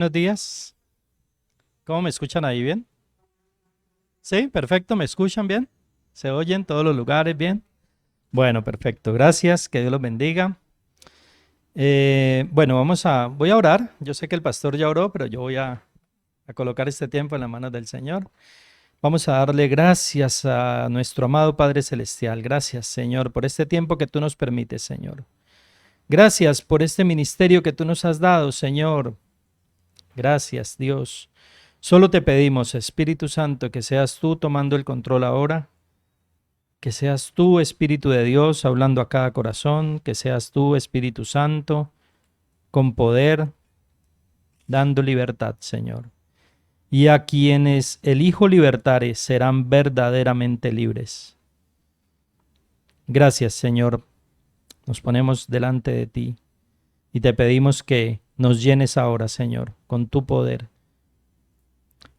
Buenos días. ¿Cómo me escuchan ahí bien? Sí, perfecto. ¿Me escuchan bien? ¿Se oyen todos los lugares bien? Bueno, perfecto. Gracias. Que Dios los bendiga. Bueno, voy a orar. Yo sé que el pastor ya oró, pero yo voy a colocar este tiempo en las manos del Señor. Vamos a darle gracias a nuestro amado Padre Celestial. Gracias, Señor, por este tiempo que tú nos permites, Señor. Gracias por este ministerio que tú nos has dado, Señor. Gracias, Dios. Solo te pedimos, Espíritu Santo, que seas tú tomando el control ahora, que seas tú, Espíritu de Dios, hablando a cada corazón, que seas tú, Espíritu Santo, con poder, dando libertad, Señor. Y a quienes el Hijo libertare serán verdaderamente libres. Gracias, Señor. Nos ponemos delante de ti y te pedimos que nos llenes ahora, Señor, con tu poder.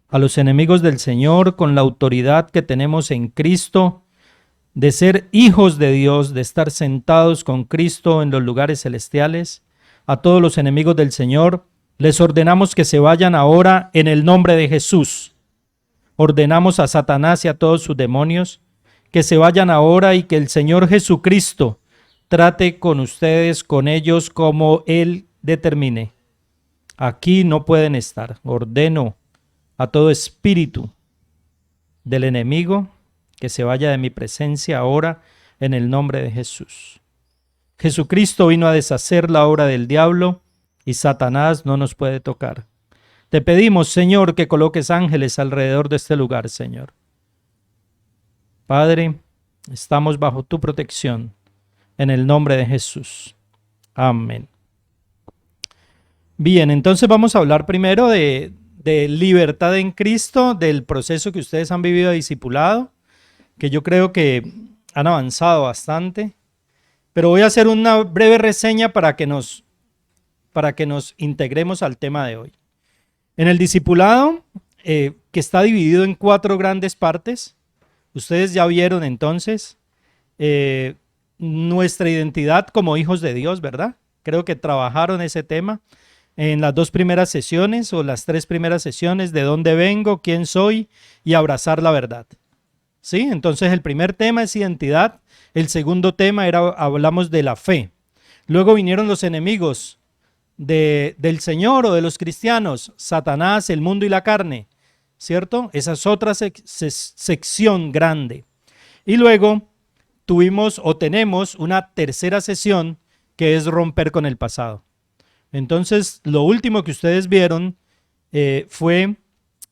A los enemigos del Señor, con la autoridad que tenemos en Cristo, de ser hijos de Dios, de estar sentados con Cristo en los lugares celestiales, a todos los enemigos del Señor, les ordenamos que se vayan ahora en el nombre de Jesús. Ordenamos a Satanás y a todos sus demonios que se vayan ahora y que el Señor Jesucristo trate con ustedes, con ellos, como Él determine. Aquí no pueden estar. Ordeno a todo espíritu del enemigo que se vaya de mi presencia ahora en el nombre de Jesús. Jesucristo vino a deshacer la obra del diablo y Satanás no nos puede tocar. Te pedimos, Señor, que coloques ángeles alrededor de este lugar, Señor. Padre, estamos bajo tu protección en el nombre de Jesús. Amén. Bien, entonces vamos a hablar primero de libertad en Cristo, del proceso que ustedes han vivido de discipulado, que yo creo que han avanzado bastante, pero voy a hacer una breve reseña para que nos integremos al tema de hoy. En el discipulado, que está dividido en 4 grandes partes, ustedes ya vieron entonces nuestra identidad como hijos de Dios, ¿verdad? Creo que trabajaron ese tema en las 2 primeras sesiones o las 3 primeras sesiones, de dónde vengo, quién soy y abrazar la verdad. ¿Sí? Entonces el primer tema es identidad, el segundo tema hablamos de la fe. Luego vinieron los enemigos del Señor o de los cristianos, Satanás, el mundo y la carne, ¿cierto? Esa es otra sección grande. Y luego tenemos una tercera sesión que es romper con el pasado. Entonces, lo último que ustedes vieron fue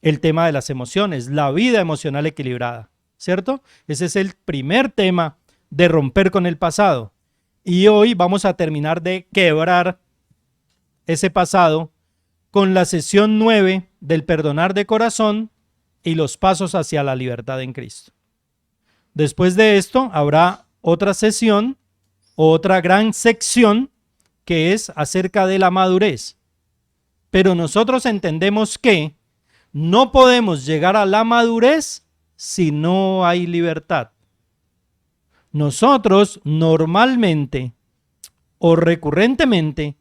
el tema de las emociones, la vida emocional equilibrada, ¿cierto? Ese es el primer tema de romper con el pasado. Y hoy vamos a terminar de quebrar ese pasado con la sesión 9 del perdonar de corazón y los pasos hacia la libertad en Cristo. Después de esto habrá otra sesión, otra gran sección que es acerca de la madurez. Pero nosotros entendemos que no podemos llegar a la madurez si no hay libertad. Nosotros normalmente o recurrentemente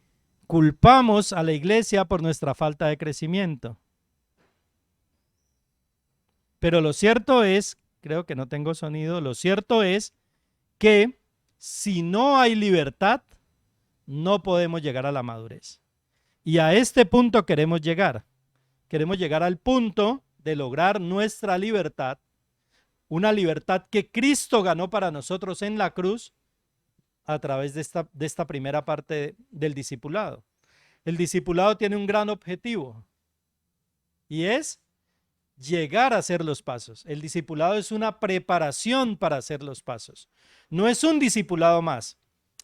culpamos a la iglesia por nuestra falta de crecimiento. Pero lo cierto es, creo que no tengo sonido, lo cierto es que si no hay libertad, no podemos llegar a la madurez. Y a este punto queremos llegar. Queremos llegar al punto de lograr nuestra libertad, una libertad que Cristo ganó para nosotros en la cruz a través de esta primera parte del discipulado. El discipulado tiene un gran objetivo y es llegar a hacer los pasos. El discipulado es una preparación para hacer los pasos. No es un discipulado más.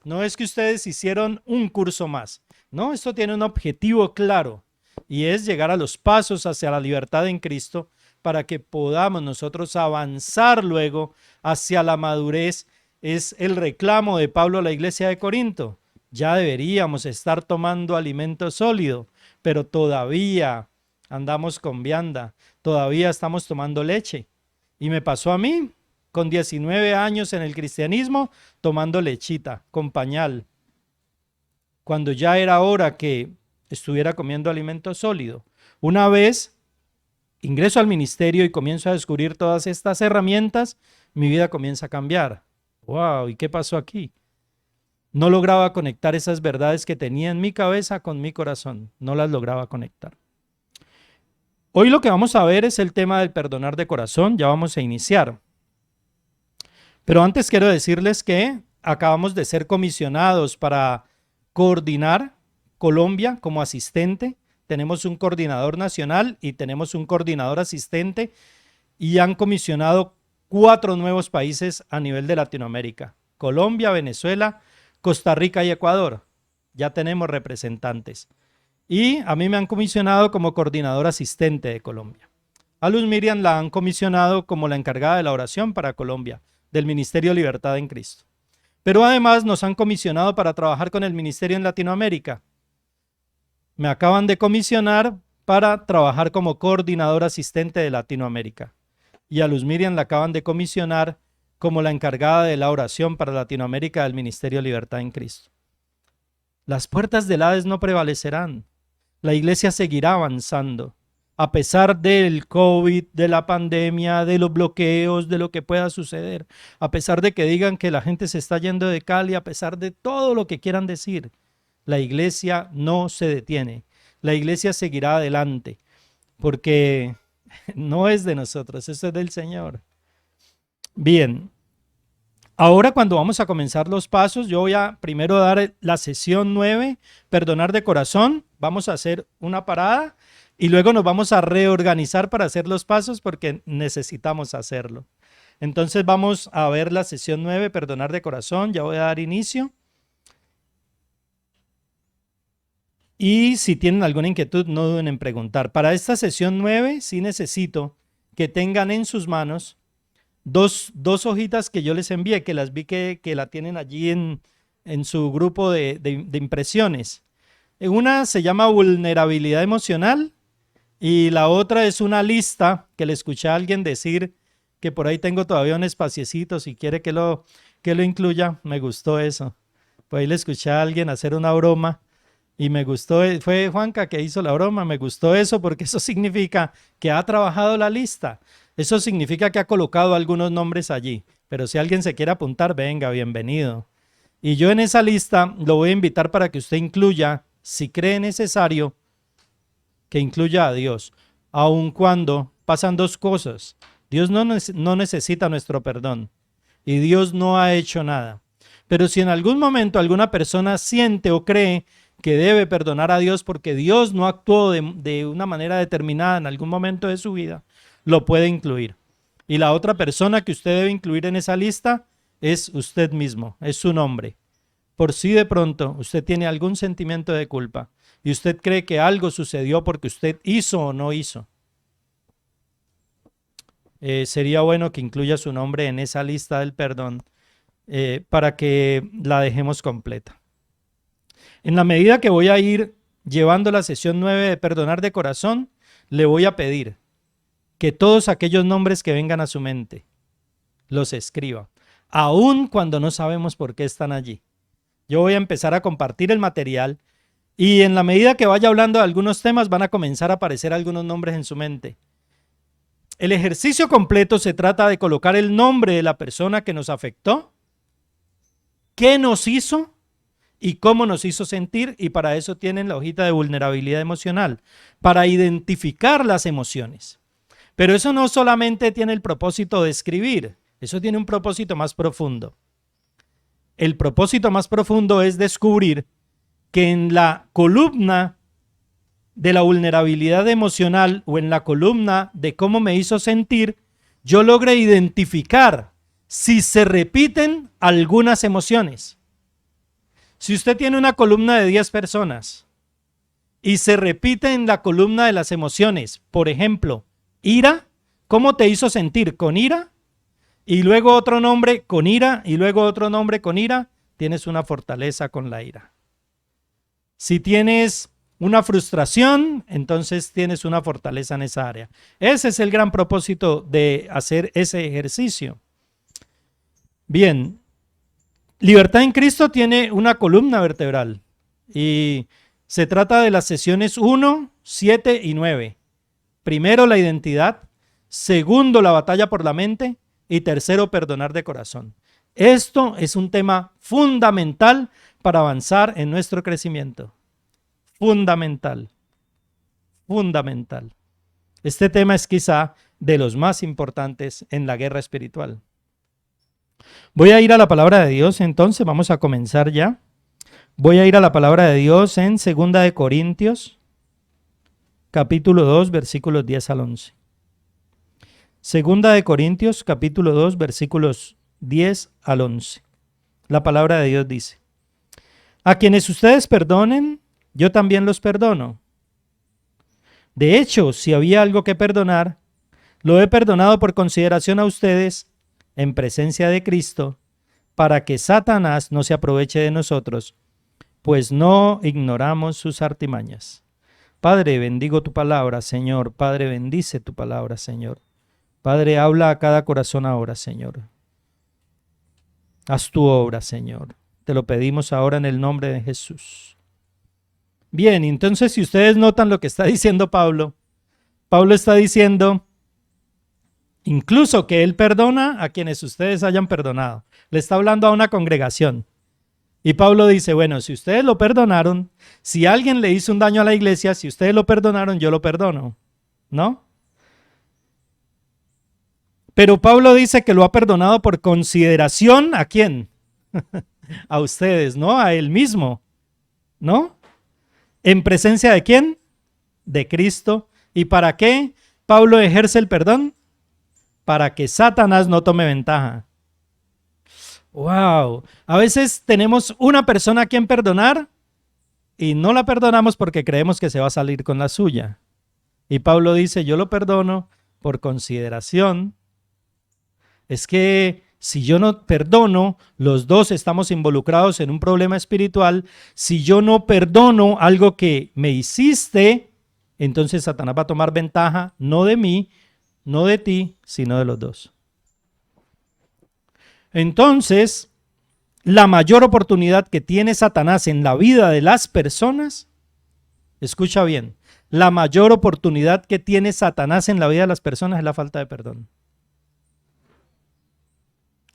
No es que ustedes hicieron un curso más. No, esto tiene un objetivo claro y es llegar a los pasos hacia la libertad en Cristo para que podamos nosotros avanzar luego hacia la madurez. Es el reclamo de Pablo a la iglesia de Corinto. Ya deberíamos estar tomando alimento sólido, pero todavía andamos con vianda, todavía estamos tomando leche. Y me pasó a mí, con 19 años en el cristianismo, tomando lechita con pañal. Cuando ya era hora que estuviera comiendo alimento sólido. Una vez ingreso al ministerio y comienzo a descubrir todas estas herramientas, mi vida comienza a cambiar. ¡Wow! ¿Y qué pasó aquí? No lograba conectar esas verdades que tenía en mi cabeza con mi corazón. No las lograba conectar. Hoy lo que vamos a ver es el tema del perdonar de corazón. Ya vamos a iniciar. Pero antes quiero decirles que acabamos de ser comisionados para coordinar Colombia como asistente. Tenemos un coordinador nacional y tenemos un coordinador asistente y han comisionado 4 nuevos países a nivel de Latinoamérica: Colombia, Venezuela, Costa Rica y Ecuador. Ya tenemos representantes. Y a mí me han comisionado como coordinador asistente de Colombia. A Luz Miriam la han comisionado como la encargada de la oración para Colombia, del Ministerio Libertad en Cristo. Pero además nos han comisionado para trabajar con el ministerio en Latinoamérica. Me acaban de comisionar para trabajar como coordinador asistente de Latinoamérica. Y a Luz Miriam la acaban de comisionar como la encargada de la oración para Latinoamérica del Ministerio Libertad en Cristo. Las puertas del Hades no prevalecerán. La iglesia seguirá avanzando. A pesar del COVID, de la pandemia, de los bloqueos, de lo que pueda suceder, a pesar de que digan que la gente se está yendo de Cali, a pesar de todo lo que quieran decir, la iglesia no se detiene. La iglesia seguirá adelante, porque no es de nosotros, eso es del Señor. Bien, ahora cuando vamos a comenzar los pasos, yo voy a primero dar la sesión 9, perdonar de corazón. Vamos a hacer una parada y luego nos vamos a reorganizar para hacer los pasos porque necesitamos hacerlo. Entonces vamos a ver la sesión 9, perdonar de corazón. Ya voy a dar inicio. Y si tienen alguna inquietud, no duden en preguntar. Para esta sesión 9 sí necesito que tengan en sus manos dos hojitas que yo les envié, que las vi que la tienen allí en su grupo de impresiones. Una se llama vulnerabilidad emocional y la otra es una lista que le escuché a alguien decir que por ahí tengo todavía un espaciecito, si quiere que lo incluya. Me gustó eso. Por ahí le escuché a alguien hacer una broma y me gustó, fue Juanca que hizo la broma, me gustó eso porque eso significa que ha trabajado la lista. Eso significa que ha colocado algunos nombres allí, pero si alguien se quiere apuntar, venga, bienvenido. Y yo en esa lista lo voy a invitar para que usted incluya, si cree necesario, que incluya a Dios, aun cuando pasan dos cosas. Dios no necesita nuestro perdón y Dios no ha hecho nada. Pero si en algún momento alguna persona siente o cree que debe perdonar a Dios porque Dios no actuó de una manera determinada en algún momento de su vida, lo puede incluir. Y la otra persona que usted debe incluir en esa lista es usted mismo, es su nombre. Por si de pronto usted tiene algún sentimiento de culpa y usted cree que algo sucedió porque usted hizo o no hizo, sería bueno que incluya su nombre en esa lista del perdón para que la dejemos completa. En la medida que voy a ir llevando la sesión 9 de perdonar de corazón, le voy a pedir que todos aquellos nombres que vengan a su mente los escriba, aun cuando no sabemos por qué están allí. Yo voy a empezar a compartir el material y en la medida que vaya hablando de algunos temas van a comenzar a aparecer algunos nombres en su mente. El ejercicio completo se trata de colocar el nombre de la persona que nos afectó, qué nos hizo y cómo nos hizo sentir, y para eso tienen la hojita de vulnerabilidad emocional, para identificar las emociones. Pero eso no solamente tiene el propósito de escribir, eso tiene un propósito más profundo. El propósito más profundo es descubrir que en la columna de la vulnerabilidad emocional o en la columna de cómo me hizo sentir, yo logré identificar si se repiten algunas emociones. Si usted tiene una columna de 10 personas y se repite en la columna de las emociones, por ejemplo, ira, ¿cómo te hizo sentir? ¿Con ira? Y luego otro nombre con ira y luego otro nombre con ira, tienes una fortaleza con la ira. Si tienes una frustración, entonces tienes una fortaleza en esa área. Ese es el gran propósito de hacer ese ejercicio. Bien, Libertad en Cristo tiene una columna vertebral y Se trata de las sesiones 1, 7 y 9. Primero, la identidad. Segundo, la batalla por la mente. Y tercero, perdonar de corazón. Esto es un tema fundamental para avanzar en nuestro crecimiento. Fundamental. Fundamental. Este tema es quizá de los más importantes en la guerra espiritual. Voy a ir a la palabra de Dios, entonces vamos a comenzar ya. Voy a ir a la palabra de Dios en 2 de Corintios, capítulo 2, versículos 10 al 11. 2 de Corintios, capítulo 2, versículos 10 al 11. La palabra de Dios dice: a quienes ustedes perdonen, yo también los perdono. De hecho, si había algo que perdonar, lo he perdonado por consideración a ustedes en presencia de Cristo, para que Satanás no se aproveche de nosotros, pues no ignoramos sus artimañas. Padre, bendigo tu palabra, Señor. Padre, bendice tu palabra, Señor. Padre, habla a cada corazón ahora, Señor. Haz tu obra, Señor. Te lo pedimos ahora en el nombre de Jesús. Bien, entonces si ustedes notan lo que está diciendo Pablo, Pablo está diciendo incluso que él perdona a quienes ustedes hayan perdonado. Le está hablando a una congregación. Y Pablo dice, bueno, si ustedes lo perdonaron, si alguien le hizo un daño a la iglesia, si ustedes lo perdonaron, yo lo perdono, ¿no? Pero Pablo dice que lo ha perdonado por consideración, ¿a quién? A ustedes, ¿no? A él mismo, ¿no? ¿En presencia de quién? De Cristo. ¿Y para qué Pablo ejerce el perdón? Para que Satanás no tome ventaja. ¡Wow! A veces tenemos una persona a quien perdonar y no la perdonamos porque creemos que se va a salir con la suya. Y Pablo dice, yo lo perdono por consideración. Es que si yo no perdono, los dos estamos involucrados en un problema espiritual. Si yo no perdono algo que me hiciste, entonces Satanás va a tomar ventaja, no de mí, no de ti, sino de los dos. Entonces, la mayor oportunidad que tiene Satanás en la vida de las personas, escucha bien, la mayor oportunidad que tiene Satanás en la vida de las personas es la falta de perdón.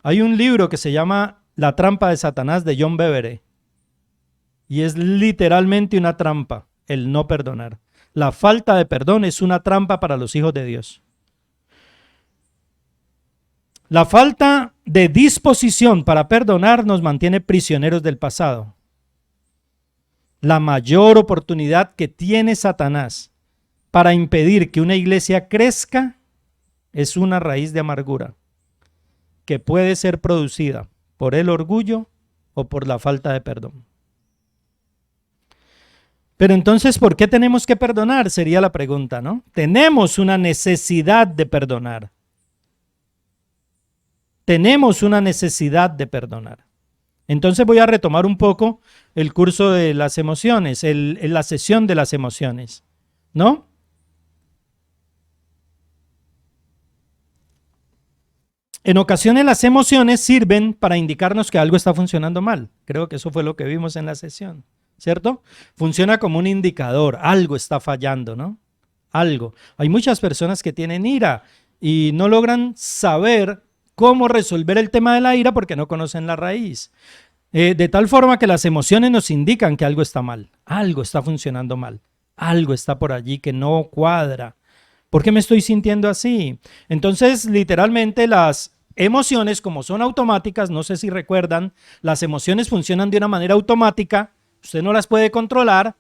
Hay un libro que se llama La trampa de Satanás de John Bevere y es literalmente una trampa, el no perdonar. La falta de perdón es una trampa para los hijos de Dios. La falta de disposición para perdonar nos mantiene prisioneros del pasado. La mayor oportunidad que tiene Satanás para impedir que una iglesia crezca es una raíz de amargura que puede ser producida por el orgullo o por la falta de perdón. Pero entonces, ¿por qué tenemos que perdonar? Sería la pregunta, ¿no? Tenemos una necesidad de perdonar. Tenemos una necesidad de perdonar. Entonces voy a retomar un poco el curso de las emociones, la sesión de las emociones, ¿no? En ocasiones las emociones sirven para indicarnos que algo está funcionando mal. Creo que eso fue lo que vimos en la sesión, ¿cierto? Funciona como un indicador, algo está fallando, ¿no? Algo. Hay muchas personas que tienen ira y no logran saber cómo resolver el tema de la ira porque no conocen la raíz. De tal forma que las emociones nos indican que algo está mal, algo está funcionando mal, algo está por allí que no cuadra. ¿Por qué me estoy sintiendo así? Entonces, literalmente las emociones, como son automáticas, no sé si recuerdan, las emociones funcionan de una manera automática, usted no las puede controlar.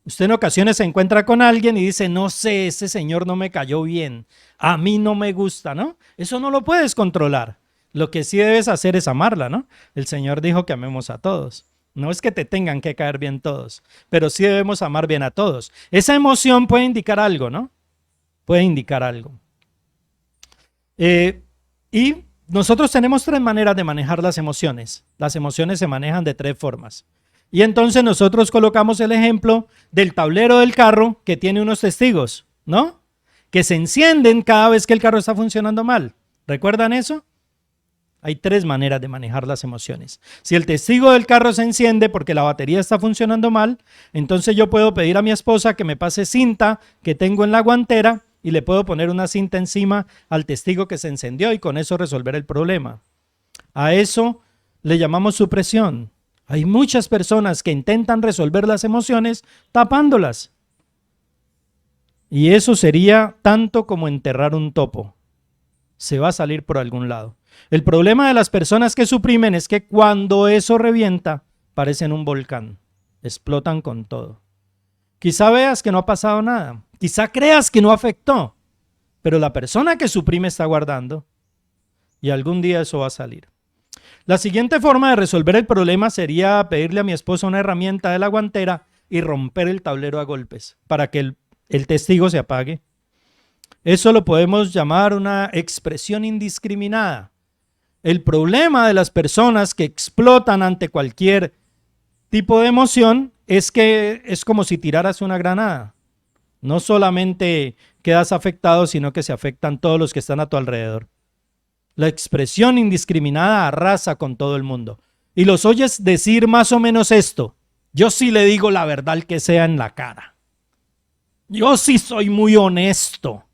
Usted en ocasiones se encuentra con alguien y dice, no sé, ese señor no me cayó bien, a mí no me gusta, ¿no? Eso no lo puedes controlar. Lo que sí debes hacer es amarla, ¿no? El Señor dijo que amemos a todos. No es que te tengan que caer bien todos, pero sí debemos amar bien a todos. Esa emoción puede indicar algo, ¿no? Puede indicar algo. Y nosotros tenemos tres maneras de manejar las emociones. Las emociones se manejan de tres formas. Y entonces nosotros colocamos el ejemplo del tablero del carro que tiene unos testigos, ¿no? Que se encienden cada vez que el carro está funcionando mal. ¿Recuerdan eso? Hay tres maneras de manejar las emociones. Si el testigo del carro se enciende porque la batería está funcionando mal, entonces yo puedo pedir a mi esposa que me pase cinta que tengo en la guantera y le puedo poner una cinta encima al testigo que se encendió y con eso resolver el problema. A eso le llamamos supresión. Hay muchas personas que intentan resolver las emociones tapándolas. Y eso sería tanto como enterrar un topo. Se va a salir por algún lado. El problema de las personas que suprimen es que cuando eso revienta, parecen un volcán. Explotan con todo. Quizá veas que no ha pasado nada. Quizá creas que no afectó. Pero la persona que suprime está guardando. Y algún día eso va a salir. La siguiente forma de resolver el problema sería pedirle a mi esposa una herramienta de la guantera y romper el tablero a golpes para que el testigo se apague. Eso lo podemos llamar una expresión indiscriminada. El problema de las personas que explotan ante cualquier tipo de emoción es que es como si tiraras una granada. No solamente quedas afectado, sino que se afectan todos los que están a tu alrededor. La expresión indiscriminada arrasa con todo el mundo. Y los oyes decir más o menos esto. Yo sí le digo la verdad al que sea en la cara. Yo sí soy muy honesto.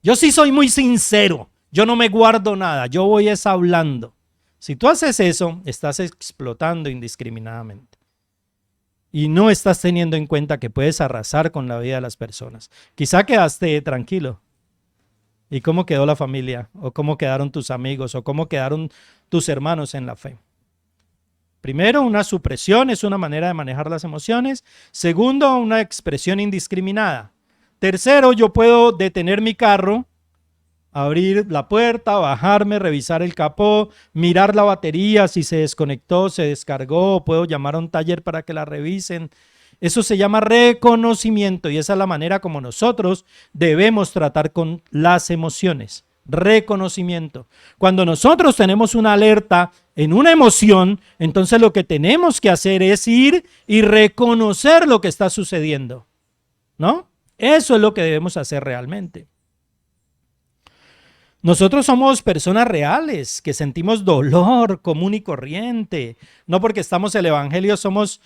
Yo sí soy muy sincero. Yo no me guardo nada. Yo voy es hablando. Si tú haces eso, estás explotando indiscriminadamente. Y no estás teniendo en cuenta que puedes arrasar con la vida de las personas. Quizá quedaste tranquilo. ¿Y cómo quedó la familia? ¿O cómo quedaron tus amigos? ¿O cómo quedaron tus hermanos en la fe? Primero, una supresión es una manera de manejar las emociones. Segundo, una expresión indiscriminada. Tercero, yo puedo detener mi carro, abrir la puerta, bajarme, revisar el capó, mirar la batería, si se desconectó, se descargó, puedo llamar a un taller para que la revisen. Eso se llama reconocimiento y esa es la manera como nosotros debemos tratar con las emociones. Reconocimiento. Cuando nosotros tenemos una alerta en una emoción, entonces lo que tenemos que hacer es ir y reconocer lo que está sucediendo, ¿no? Eso es lo que debemos hacer realmente. Nosotros somos personas reales que sentimos dolor común y corriente. No porque estamos en el evangelio somos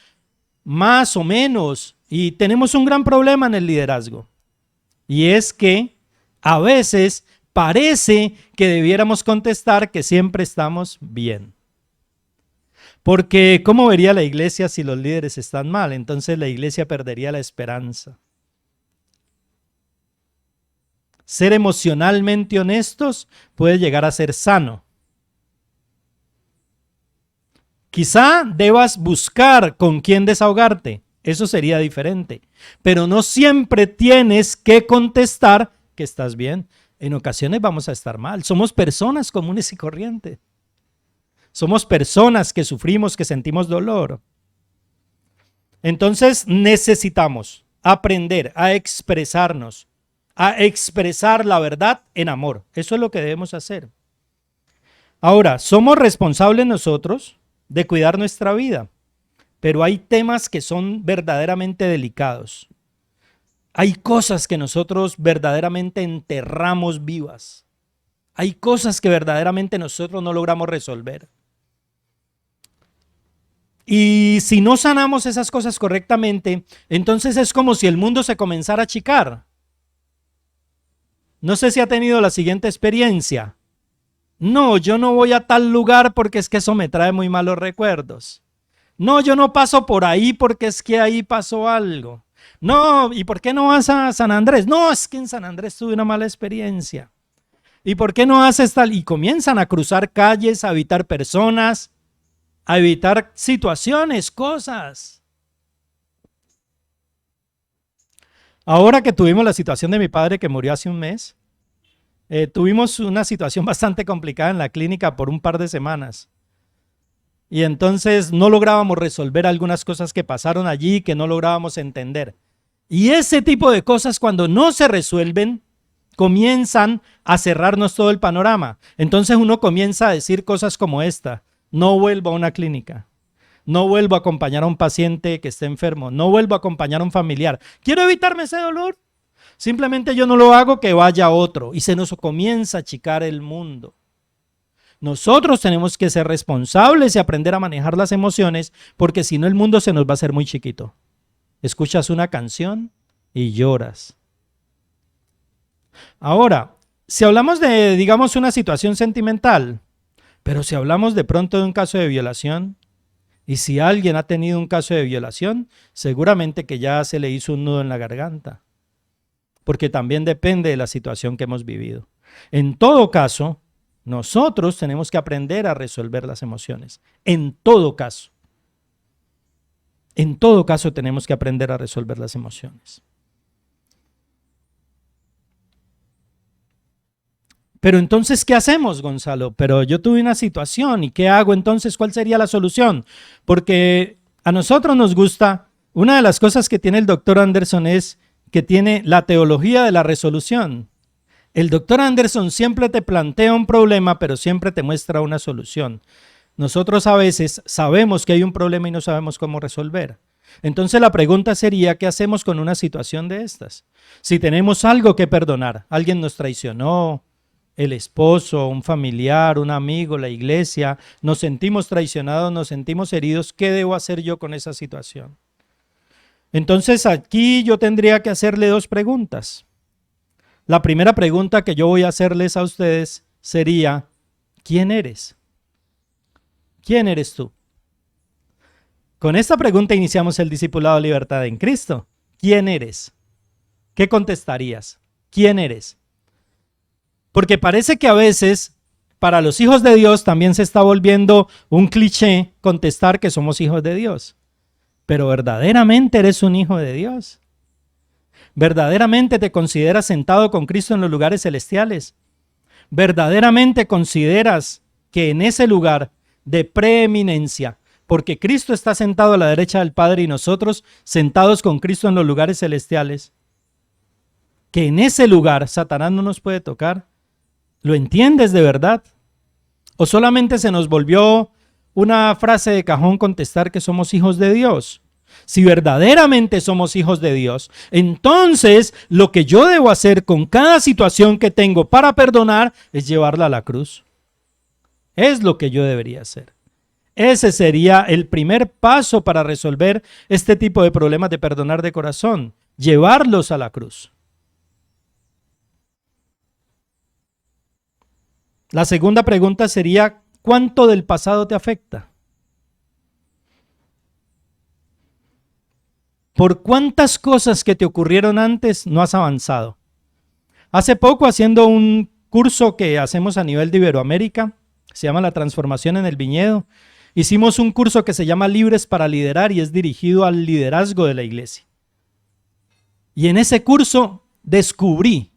más o menos, y tenemos un gran problema en el liderazgo, y es que a veces parece que debiéramos contestar que siempre estamos bien. Porque ¿cómo vería la iglesia si los líderes están mal? Entonces la iglesia perdería la esperanza. Ser emocionalmente honestos puede llegar a ser sano. Quizá debas buscar con quién desahogarte, eso sería diferente, pero no siempre tienes que contestar que estás bien. En ocasiones vamos a estar mal, somos personas comunes y corrientes, somos personas que sufrimos, que sentimos dolor. Entonces necesitamos aprender a expresarnos, a expresar la verdad en amor, eso es lo que debemos hacer. Ahora, somos responsables nosotros de cuidar nuestra vida, pero hay temas que son verdaderamente delicados. Hay cosas que nosotros verdaderamente enterramos vivas. Hay cosas que verdaderamente nosotros no logramos resolver. Y si no sanamos esas cosas correctamente, entonces es como si el mundo se comenzara a achicar. No sé si ha tenido la siguiente experiencia. No, yo no voy a tal lugar porque es que eso me trae muy malos recuerdos. No, yo no paso por ahí porque es que ahí pasó algo. No, ¿y por qué no vas a San Andrés? No, es que en San Andrés tuve una mala experiencia. ¿Y por qué no haces tal? Y comienzan a cruzar calles, a evitar personas, a evitar situaciones, cosas. Ahora que tuvimos la situación de mi padre que murió hace un mes, tuvimos una situación bastante complicada en la clínica por un par de semanas. Y entonces no lográbamos resolver algunas cosas que pasaron allí, que no lográbamos entender. Y ese tipo de cosas cuando no se resuelven, comienzan a cerrarnos todo el panorama. Entonces uno comienza a decir cosas como esta: no vuelvo a una clínica, no vuelvo a acompañar a un paciente que esté enfermo, no vuelvo a acompañar a un familiar. ¿Quiero evitarme ese dolor? Simplemente yo no lo hago, que vaya otro. Y se nos comienza a achicar el mundo. Nosotros tenemos que ser responsables y aprender a manejar las emociones, porque si no el mundo se nos va a hacer muy chiquito. Escuchas una canción y lloras. Ahora, si hablamos de, digamos, una situación sentimental, pero si hablamos de pronto de un caso de violación, y si alguien ha tenido un caso de violación, seguramente que ya se le hizo un nudo en la garganta, porque también depende de la situación que hemos vivido. En todo caso, nosotros tenemos que aprender a resolver las emociones. En todo caso tenemos que aprender a resolver las emociones. Pero entonces, ¿qué hacemos, Gonzalo? Pero yo tuve una situación, ¿y qué hago entonces? ¿Cuál sería la solución? Porque a nosotros nos gusta, una de las cosas que tiene el doctor Anderson es que tiene la teología de la resolución. El doctor Anderson siempre te plantea un problema, pero siempre te muestra una solución. Nosotros a veces sabemos que hay un problema y no sabemos cómo resolver. Entonces la pregunta sería, ¿qué hacemos con una situación de estas? Si tenemos algo que perdonar, alguien nos traicionó, el esposo, un familiar, un amigo, la iglesia, nos sentimos traicionados, nos sentimos heridos, ¿qué debo hacer yo con esa situación? Entonces aquí yo tendría que hacerle dos preguntas. La primera pregunta que yo voy a hacerles a ustedes sería, ¿quién eres? ¿Quién eres tú? Con esta pregunta iniciamos el discipulado de libertad en Cristo. ¿Quién eres? ¿Qué contestarías? ¿Quién eres? Porque parece que a veces para los hijos de Dios también se está volviendo un cliché contestar que somos hijos de Dios. Pero verdaderamente eres un hijo de Dios. Verdaderamente te consideras sentado con Cristo en los lugares celestiales. Verdaderamente consideras que en ese lugar de preeminencia, porque Cristo está sentado a la derecha del Padre y nosotros sentados con Cristo en los lugares celestiales, que en ese lugar Satanás no nos puede tocar. ¿Lo entiendes de verdad? ¿O solamente se nos volvió una frase de cajón contestar que somos hijos de Dios? Si verdaderamente somos hijos de Dios, entonces lo que yo debo hacer con cada situación que tengo para perdonar es llevarla a la cruz. Es lo que yo debería hacer. Ese sería el primer paso para resolver este tipo de problemas de perdonar de corazón, llevarlos a la cruz. La segunda pregunta sería, ¿cuánto del pasado te afecta? ¿Por cuántas cosas que te ocurrieron antes no has avanzado? Hace poco, haciendo un curso que hacemos a nivel de Iberoamérica, se llama La Transformación en el Viñedo, hicimos un curso que se llama Libres para Liderar y es dirigido al liderazgo de la iglesia. Y en ese curso descubrí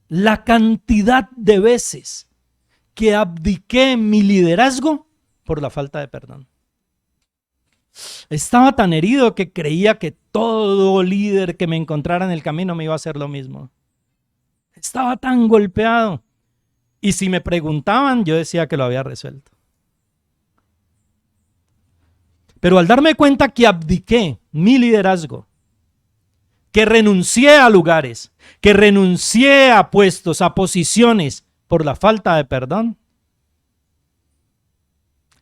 la cantidad de veces que abdiqué en mi liderazgo por la falta de perdón. Estaba tan herido que creía que todo líder que me encontrara en el camino me iba a hacer lo mismo. Estaba tan golpeado. Y si me preguntaban, yo decía que lo había resuelto. Pero al darme cuenta que abdiqué mi liderazgo, que renuncié a lugares, que renuncié a puestos, a posiciones por la falta de perdón,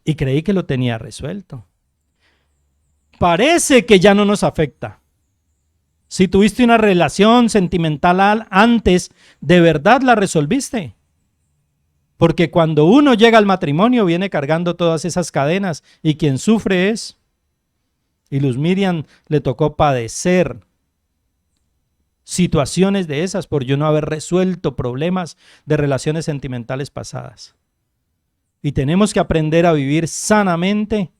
y creí que lo tenía resuelto. Parece que ya no nos afecta. Si tuviste una relación sentimental antes, ¿de verdad la resolviste? Porque cuando uno llega al matrimonio viene cargando todas esas cadenas y quien sufre es. Y Luz Miriam le tocó padecer situaciones de esas por yo no haber resuelto problemas de relaciones sentimentales pasadas. Y tenemos que aprender a vivir sanamente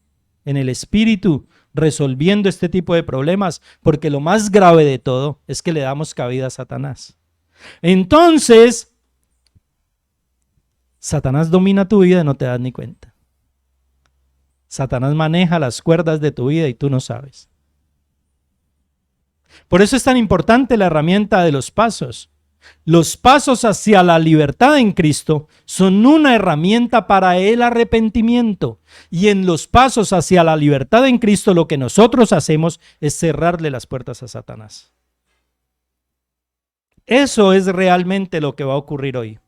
en el espíritu, resolviendo este tipo de problemas, porque lo más grave de todo es que le damos cabida a Satanás. Entonces, Satanás domina tu vida y no te das ni cuenta. Satanás maneja las cuerdas de tu vida y tú no sabes. Por eso es tan importante la herramienta de los pasos. Los pasos hacia la libertad en Cristo son una herramienta para el arrepentimiento. Y en los pasos hacia la libertad en Cristo lo que nosotros hacemos es cerrarle las puertas a Satanás. Eso es realmente lo que va a ocurrir hoy.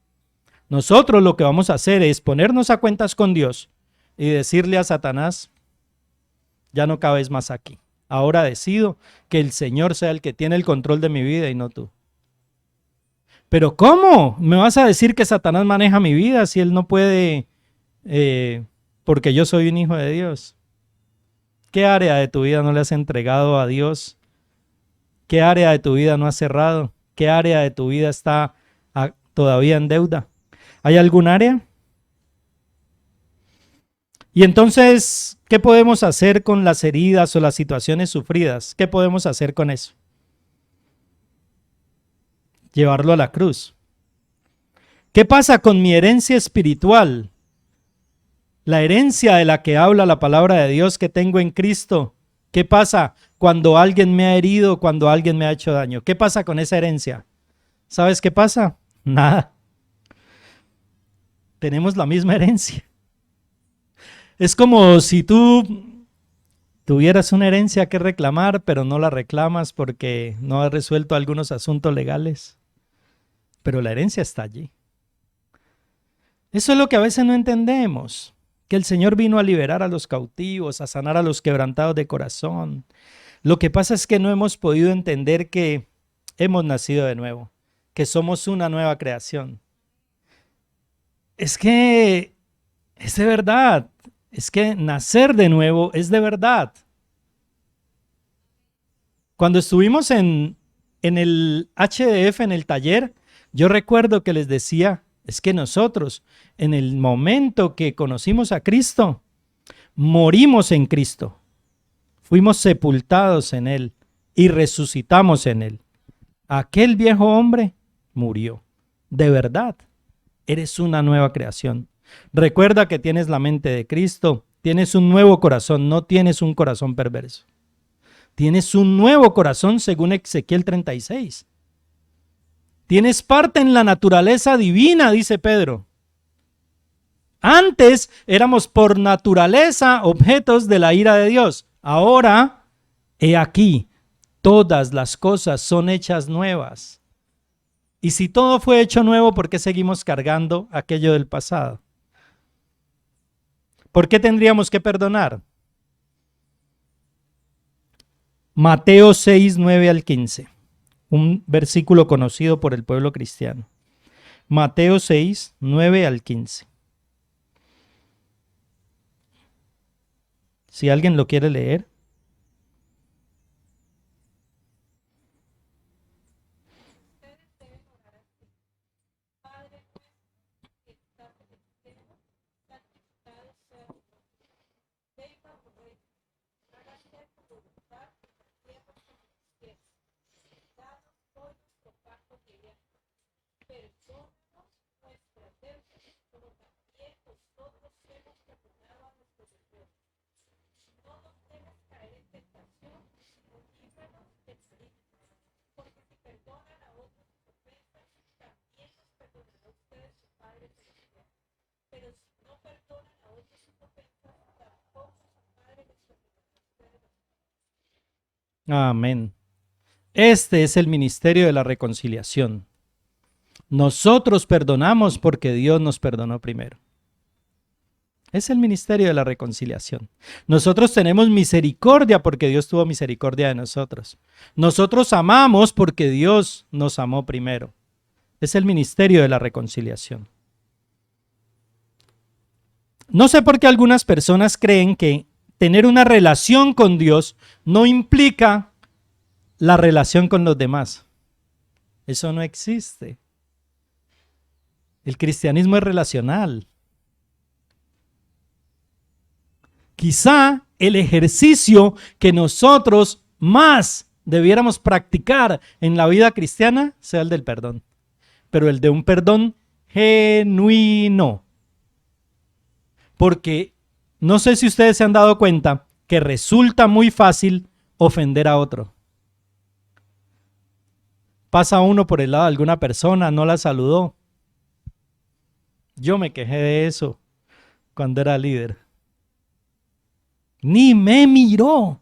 Nosotros lo que vamos a hacer es ponernos a cuentas con Dios y decirle a Satanás, ya no cabes más aquí. Ahora decido que el Señor sea el que tiene el control de mi vida y no tú. Pero ¿cómo? ¿Me vas a decir que Satanás maneja mi vida si él no puede, porque yo soy un hijo de Dios? ¿Qué área de tu vida no le has entregado a Dios? ¿Qué área de tu vida no has cerrado? ¿Qué área de tu vida está todavía en deuda? ¿Hay algún área? Y entonces, ¿qué podemos hacer con las heridas o las situaciones sufridas? ¿Qué podemos hacer con eso? Llevarlo a la cruz. ¿Qué pasa con mi herencia espiritual? La herencia de la que habla la palabra de Dios que tengo en Cristo. ¿Qué pasa cuando alguien me ha herido, cuando alguien me ha hecho daño? ¿Qué pasa con esa herencia? ¿Sabes qué pasa? Nada. Tenemos la misma herencia. Es como si tú tuvieras una herencia que reclamar, pero no la reclamas porque no has resuelto algunos asuntos legales. Pero la herencia está allí. Eso es lo que a veces no entendemos, que el Señor vino a liberar a los cautivos, a sanar a los quebrantados de corazón. Lo que pasa es que no hemos podido entender que hemos nacido de nuevo, que somos una nueva creación. Es que es de verdad, es que nacer de nuevo es de verdad. Cuando estuvimos en el HDF, en el taller, yo recuerdo que les decía, es que nosotros, en el momento que conocimos a Cristo, morimos en Cristo, fuimos sepultados en Él y resucitamos en Él. Aquel viejo hombre murió, de verdad. Eres una nueva creación. Recuerda que tienes la mente de Cristo, tienes un nuevo corazón, no tienes un corazón perverso. Tienes un nuevo corazón según Ezequiel 36. Tienes parte en la naturaleza divina, dice Pedro. Antes éramos por naturaleza objetos de la ira de Dios. Ahora, he aquí, todas las cosas son hechas nuevas. Y si todo fue hecho nuevo, ¿por qué seguimos cargando aquello del pasado? ¿Por qué tendríamos que perdonar? Mateo 6, 9 al 15. Un versículo conocido por el pueblo cristiano. Mateo 6, 9 al 15. Si alguien lo quiere leer. Amén. Este es el ministerio de la reconciliación. Nosotros perdonamos porque Dios nos perdonó primero. Es el ministerio de la reconciliación. Nosotros tenemos misericordia porque Dios tuvo misericordia de nosotros. Nosotros amamos porque Dios nos amó primero. Es el ministerio de la reconciliación. No sé por qué algunas personas creen que tener una relación con Dios no implica la relación con los demás. Eso no existe. El cristianismo es relacional. Quizá el ejercicio que nosotros más debiéramos practicar en la vida cristiana sea el del perdón, pero el de un perdón genuino. Porque no sé si ustedes se han dado cuenta que resulta muy fácil ofender a otro. Pasa uno por el lado de alguna persona, no la saludó. Yo me quejé de eso cuando era líder. Ni me miró.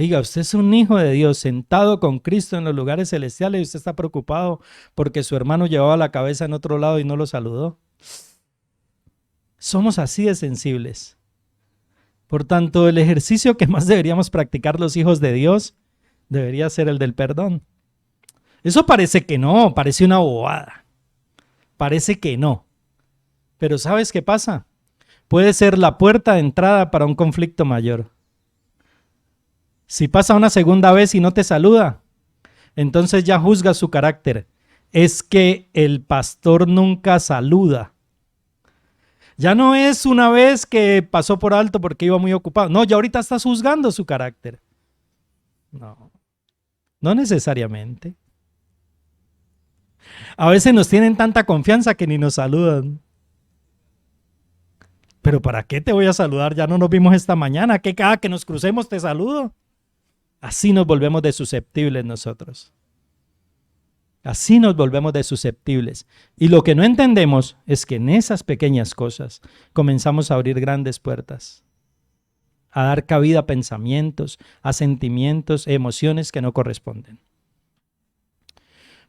Oiga, usted es un hijo de Dios sentado con Cristo en los lugares celestiales y usted está preocupado porque su hermano llevaba la cabeza en otro lado y no lo saludó. Somos así de sensibles. Por tanto, el ejercicio que más deberíamos practicar los hijos de Dios debería ser el del perdón. Eso parece que no, parece una bobada. Parece que no. Pero ¿sabes qué pasa? Puede ser la puerta de entrada para un conflicto mayor. Si pasa una segunda vez y no te saluda, entonces ya juzga su carácter. Es que el pastor nunca saluda. Ya no es una vez que pasó por alto porque iba muy ocupado. No, ya ahorita estás juzgando su carácter. No, no necesariamente. A veces nos tienen tanta confianza que ni nos saludan. Pero ¿para qué te voy a saludar? Ya no nos vimos esta mañana. ¿Qué cada que nos crucemos te saludo? Así nos volvemos de susceptibles nosotros. Así nos volvemos de susceptibles. Y lo que no entendemos es que en esas pequeñas cosas comenzamos a abrir grandes puertas, a dar cabida a pensamientos, a sentimientos, emociones que no corresponden.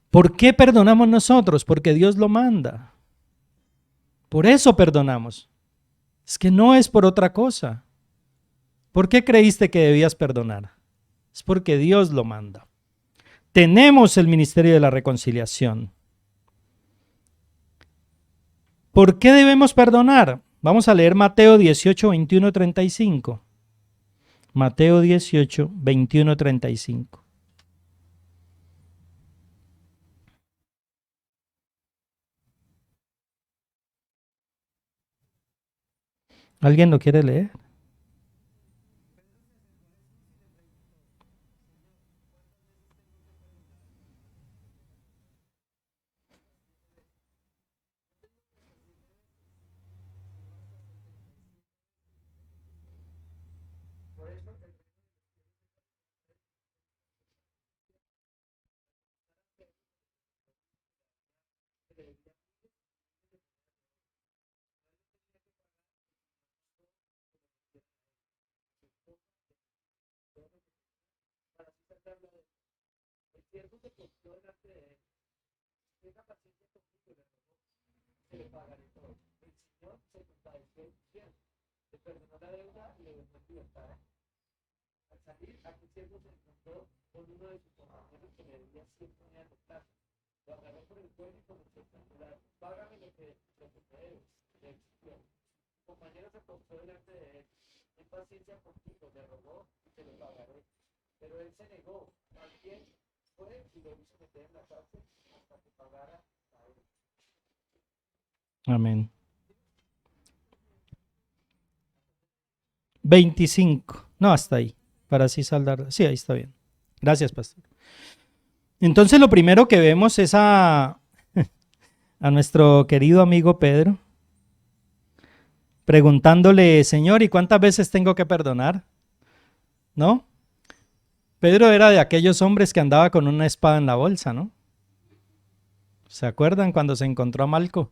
¿Por qué perdonamos nosotros? Porque Dios lo manda. Por eso perdonamos. Es que no es por otra cosa. ¿Por qué creíste que debías perdonar? Es porque Dios lo manda. Tenemos el ministerio de la reconciliación. ¿Por qué debemos perdonar? Vamos a leer Mateo 18, 21, 35. Mateo 18, 21, 35. ¿Alguien lo quiere leer? Amén. 25. No, hasta ahí. Para así saldar. Sí, ahí está bien. Gracias, pastor. Entonces lo primero que vemos es a nuestro querido amigo Pedro preguntándole, Señor, ¿y cuántas veces tengo que perdonar? ¿No? Pedro era de aquellos hombres que andaba con una espada en la bolsa, ¿no? ¿Se acuerdan cuando se encontró a Malco?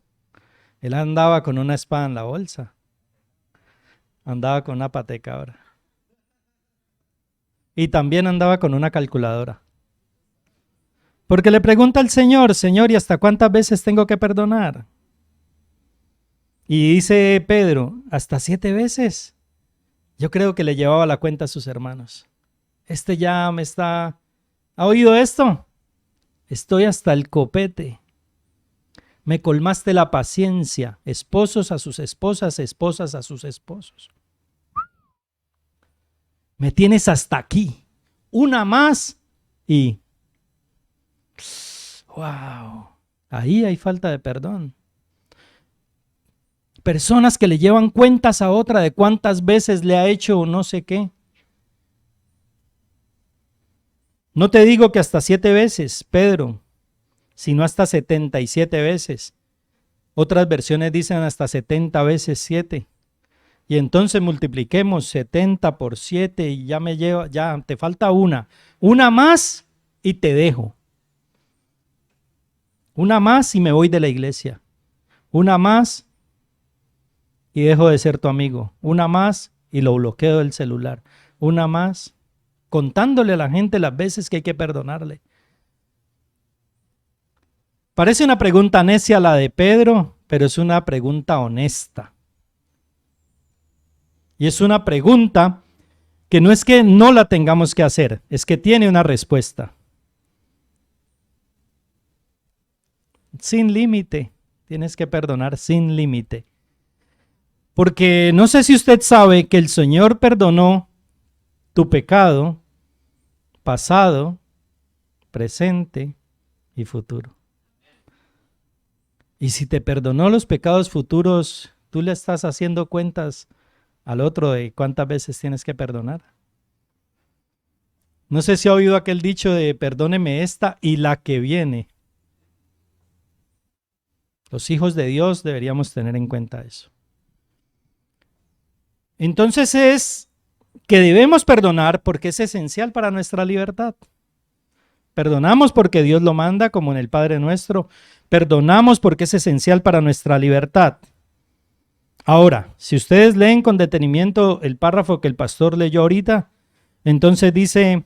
Él andaba con una espada en la bolsa. Andaba con una pata de cabra. Y también andaba con una calculadora. Porque le pregunta al Señor, Señor, ¿y hasta cuántas veces tengo que perdonar? Y dice Pedro, hasta 7 veces. Yo creo que le llevaba la cuenta a sus hermanos. Este ya me está... ¿Ha oído esto? Estoy hasta el copete. Me colmaste la paciencia. Esposos a sus esposas, esposas a sus esposos. Me tienes hasta aquí. Una más y... ¡Wow! Ahí hay falta de perdón. Personas que le llevan cuentas a otra de cuántas veces le ha hecho no sé qué. No te digo que hasta 7 veces, Pedro, sino hasta 77 veces. Otras versiones dicen hasta 70 veces 7. Y entonces multipliquemos 70 por 7 y ya me lleva, ya te falta una. Una más y te dejo. Una más y me voy de la iglesia. Una más y dejo de ser tu amigo. Una más y lo bloqueo del celular. Una más. contándole a la gente las veces que hay que perdonarle. Parece una pregunta necia la de Pedro, pero es una pregunta honesta. Y es una pregunta que no es que no la tengamos que hacer, es que tiene una respuesta. Sin límite, tienes que perdonar sin límite. Porque no sé si usted sabe que el Señor perdonó tu pecado pasado, presente y futuro. Y si te perdonó los pecados futuros, tú le estás haciendo cuentas al otro de cuántas veces tienes que perdonar. No sé si ha oído aquel dicho de perdóneme esta y la que viene. Los hijos de Dios deberíamos tener en cuenta eso. Entonces es que debemos perdonar porque es esencial para nuestra libertad. Perdonamos porque Dios lo manda, como en el Padre Nuestro. Perdonamos porque es esencial para nuestra libertad. Ahora, si ustedes leen con detenimiento el párrafo que el pastor leyó ahorita, entonces dice,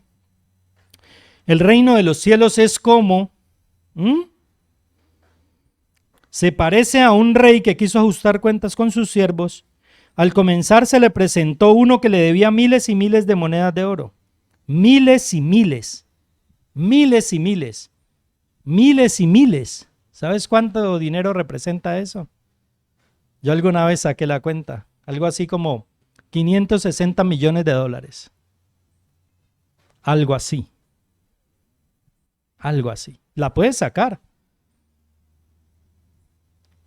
el reino de los cielos es como, se parece a un rey que quiso ajustar cuentas con sus siervos. Al comenzar se le presentó uno que le debía miles y miles de monedas de oro. Miles y miles. Miles y miles. Miles y miles. ¿Sabes cuánto dinero representa eso? Yo alguna vez saqué la cuenta. Algo así como 560 millones de dólares. Algo así. Algo así. La puedes sacar.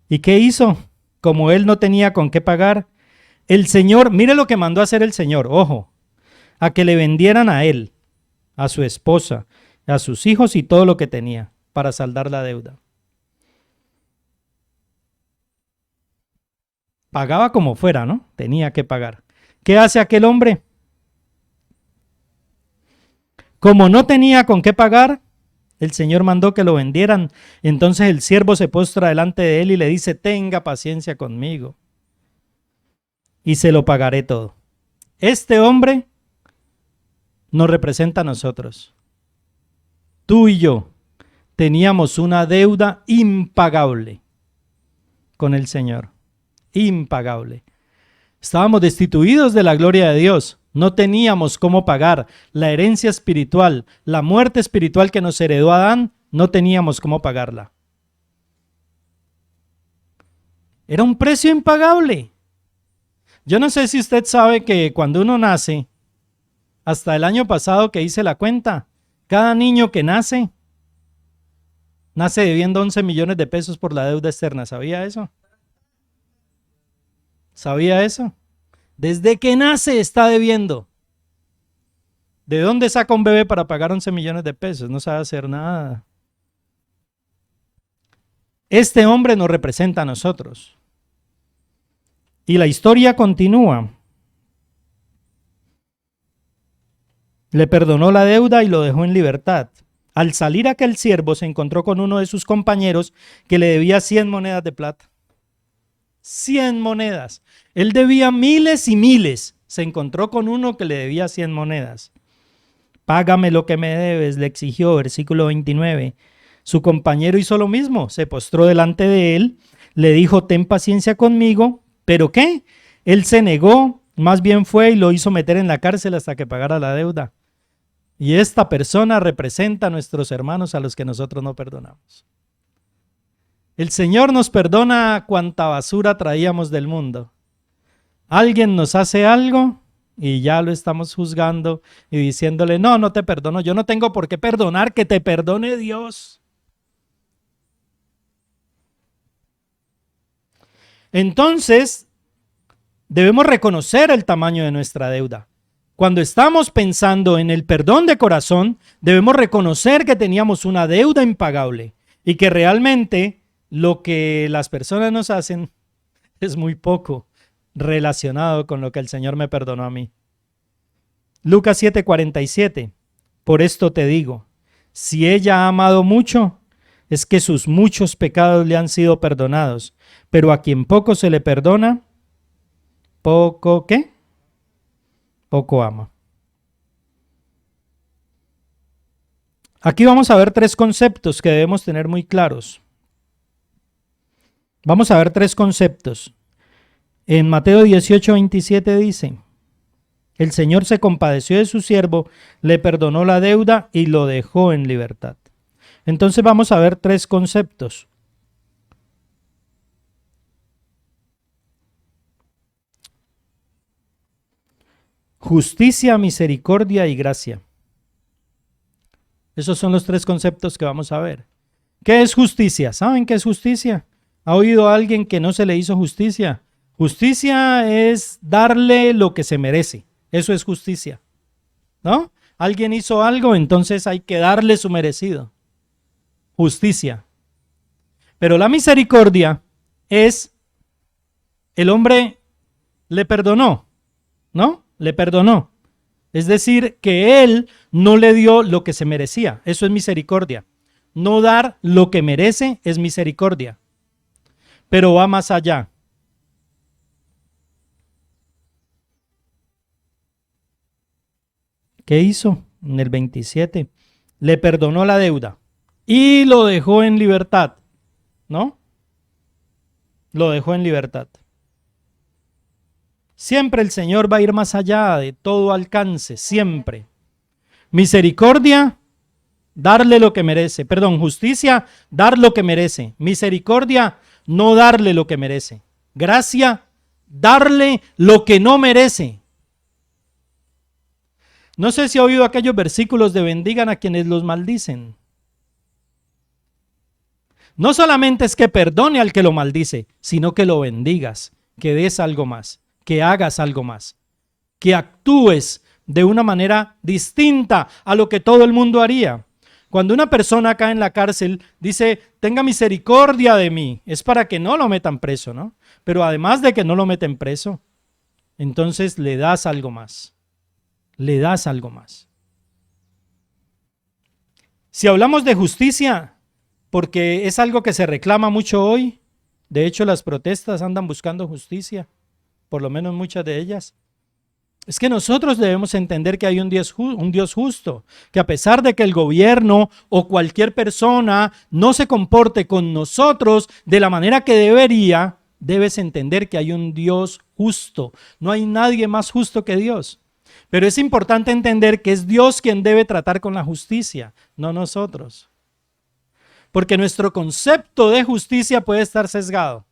¿Y qué hizo? Como él no tenía con qué pagar, el Señor, mire lo que mandó a hacer el Señor, ojo, a que le vendieran a él, a su esposa, a sus hijos y todo lo que tenía para saldar la deuda. Pagaba como fuera, ¿no? Tenía que pagar. ¿Qué hace aquel hombre? Como no tenía con qué pagar, el Señor mandó que lo vendieran. Entonces el siervo se postra delante de él y le dice, tenga paciencia conmigo y se lo pagaré todo. Este hombre nos representa a nosotros. Tú y yo teníamos una deuda impagable con el Señor. Impagable. Estábamos destituidos de la gloria de Dios. No teníamos cómo pagar la herencia espiritual, la muerte espiritual que nos heredó Adán, no teníamos cómo pagarla. Era un precio impagable. Yo no sé si usted sabe que cuando uno nace, hasta el año pasado que hice la cuenta, cada niño que nace debiendo 11 millones de pesos por la deuda externa. ¿Sabía eso? ¿Sabía eso? Desde que nace está debiendo. ¿De dónde saca un bebé para pagar 11 millones de pesos? No sabe hacer nada. Este hombre nos representa a nosotros. Y la historia continúa. Le perdonó la deuda y lo dejó en libertad. Al salir aquel siervo se encontró con uno de sus compañeros que le debía 100 monedas de plata. 100 monedas. Él debía miles y miles. Se encontró con uno que le debía 100 monedas. Págame lo que me debes, le exigió, versículo 29. Su compañero hizo lo mismo, se postró delante de él, le dijo, ten paciencia conmigo, ¿pero qué? Él se negó, más bien fue y lo hizo meter en la cárcel hasta que pagara la deuda. Y esta persona representa a nuestros hermanos a los que nosotros no perdonamos. El Señor nos perdona cuanta basura traíamos del mundo. Alguien nos hace algo y ya lo estamos juzgando y diciéndole, no, no te perdono, yo no tengo por qué perdonar, que te perdone Dios. Entonces, debemos reconocer el tamaño de nuestra deuda. Cuando estamos pensando en el perdón de corazón, debemos reconocer que teníamos una deuda impagable y que realmente lo que las personas nos hacen es muy poco relacionado con lo que el Señor me perdonó a mí. Lucas 7:47. Por esto te digo, si ella ha amado mucho, es que sus muchos pecados le han sido perdonados, pero a quien poco se le perdona, poco ¿qué? Poco ama. Aquí vamos a ver tres conceptos que debemos tener muy claros. Vamos a ver tres conceptos. En Mateo 18:27 dice: el Señor se compadeció de su siervo, le perdonó la deuda y lo dejó en libertad. Entonces vamos a ver tres conceptos. Justicia, misericordia y gracia. Esos son los tres conceptos que vamos a ver. ¿Qué es justicia? ¿Saben qué es justicia? ¿Ha oído a alguien que no se le hizo justicia? Justicia es darle lo que se merece. Eso es justicia, ¿no? Alguien hizo algo, entonces hay que darle su merecido. Justicia. Pero la misericordia es, el hombre le perdonó, ¿no? Le perdonó. Es decir, que él no le dio lo que se merecía. Eso es misericordia. No dar lo que merece es misericordia. Pero va más allá. ¿Qué hizo? En el 27. Le perdonó la deuda y lo dejó en libertad, ¿no? Lo dejó en libertad. Siempre el Señor va a ir más allá de todo alcance, siempre. Misericordia, darle lo que merece. Perdón, justicia, dar lo que merece. Misericordia, no darle lo que merece. Gracia, darle lo que no merece. No sé si ha oído aquellos versículos de bendigan a quienes los maldicen. No solamente es que perdone al que lo maldice, sino que lo bendigas, que des algo más, que hagas algo más, que actúes de una manera distinta a lo que todo el mundo haría. Cuando una persona acá en la cárcel dice, tenga misericordia de mí, es para que no lo metan preso, ¿no? Pero además de que no lo meten preso, entonces le das algo más. Le das algo más. Si hablamos de justicia, porque es algo que se reclama mucho hoy, de hecho las protestas andan buscando justicia, por lo menos muchas de ellas. Es que nosotros debemos entender que hay un Dios justo, que a pesar de que el gobierno o cualquier persona no se comporte con nosotros de la manera que debería, debes entender que hay un Dios justo. No hay nadie más justo que Dios. Pero es importante entender que es Dios quien debe tratar con la justicia, no nosotros. Porque nuestro concepto de justicia puede estar sesgado.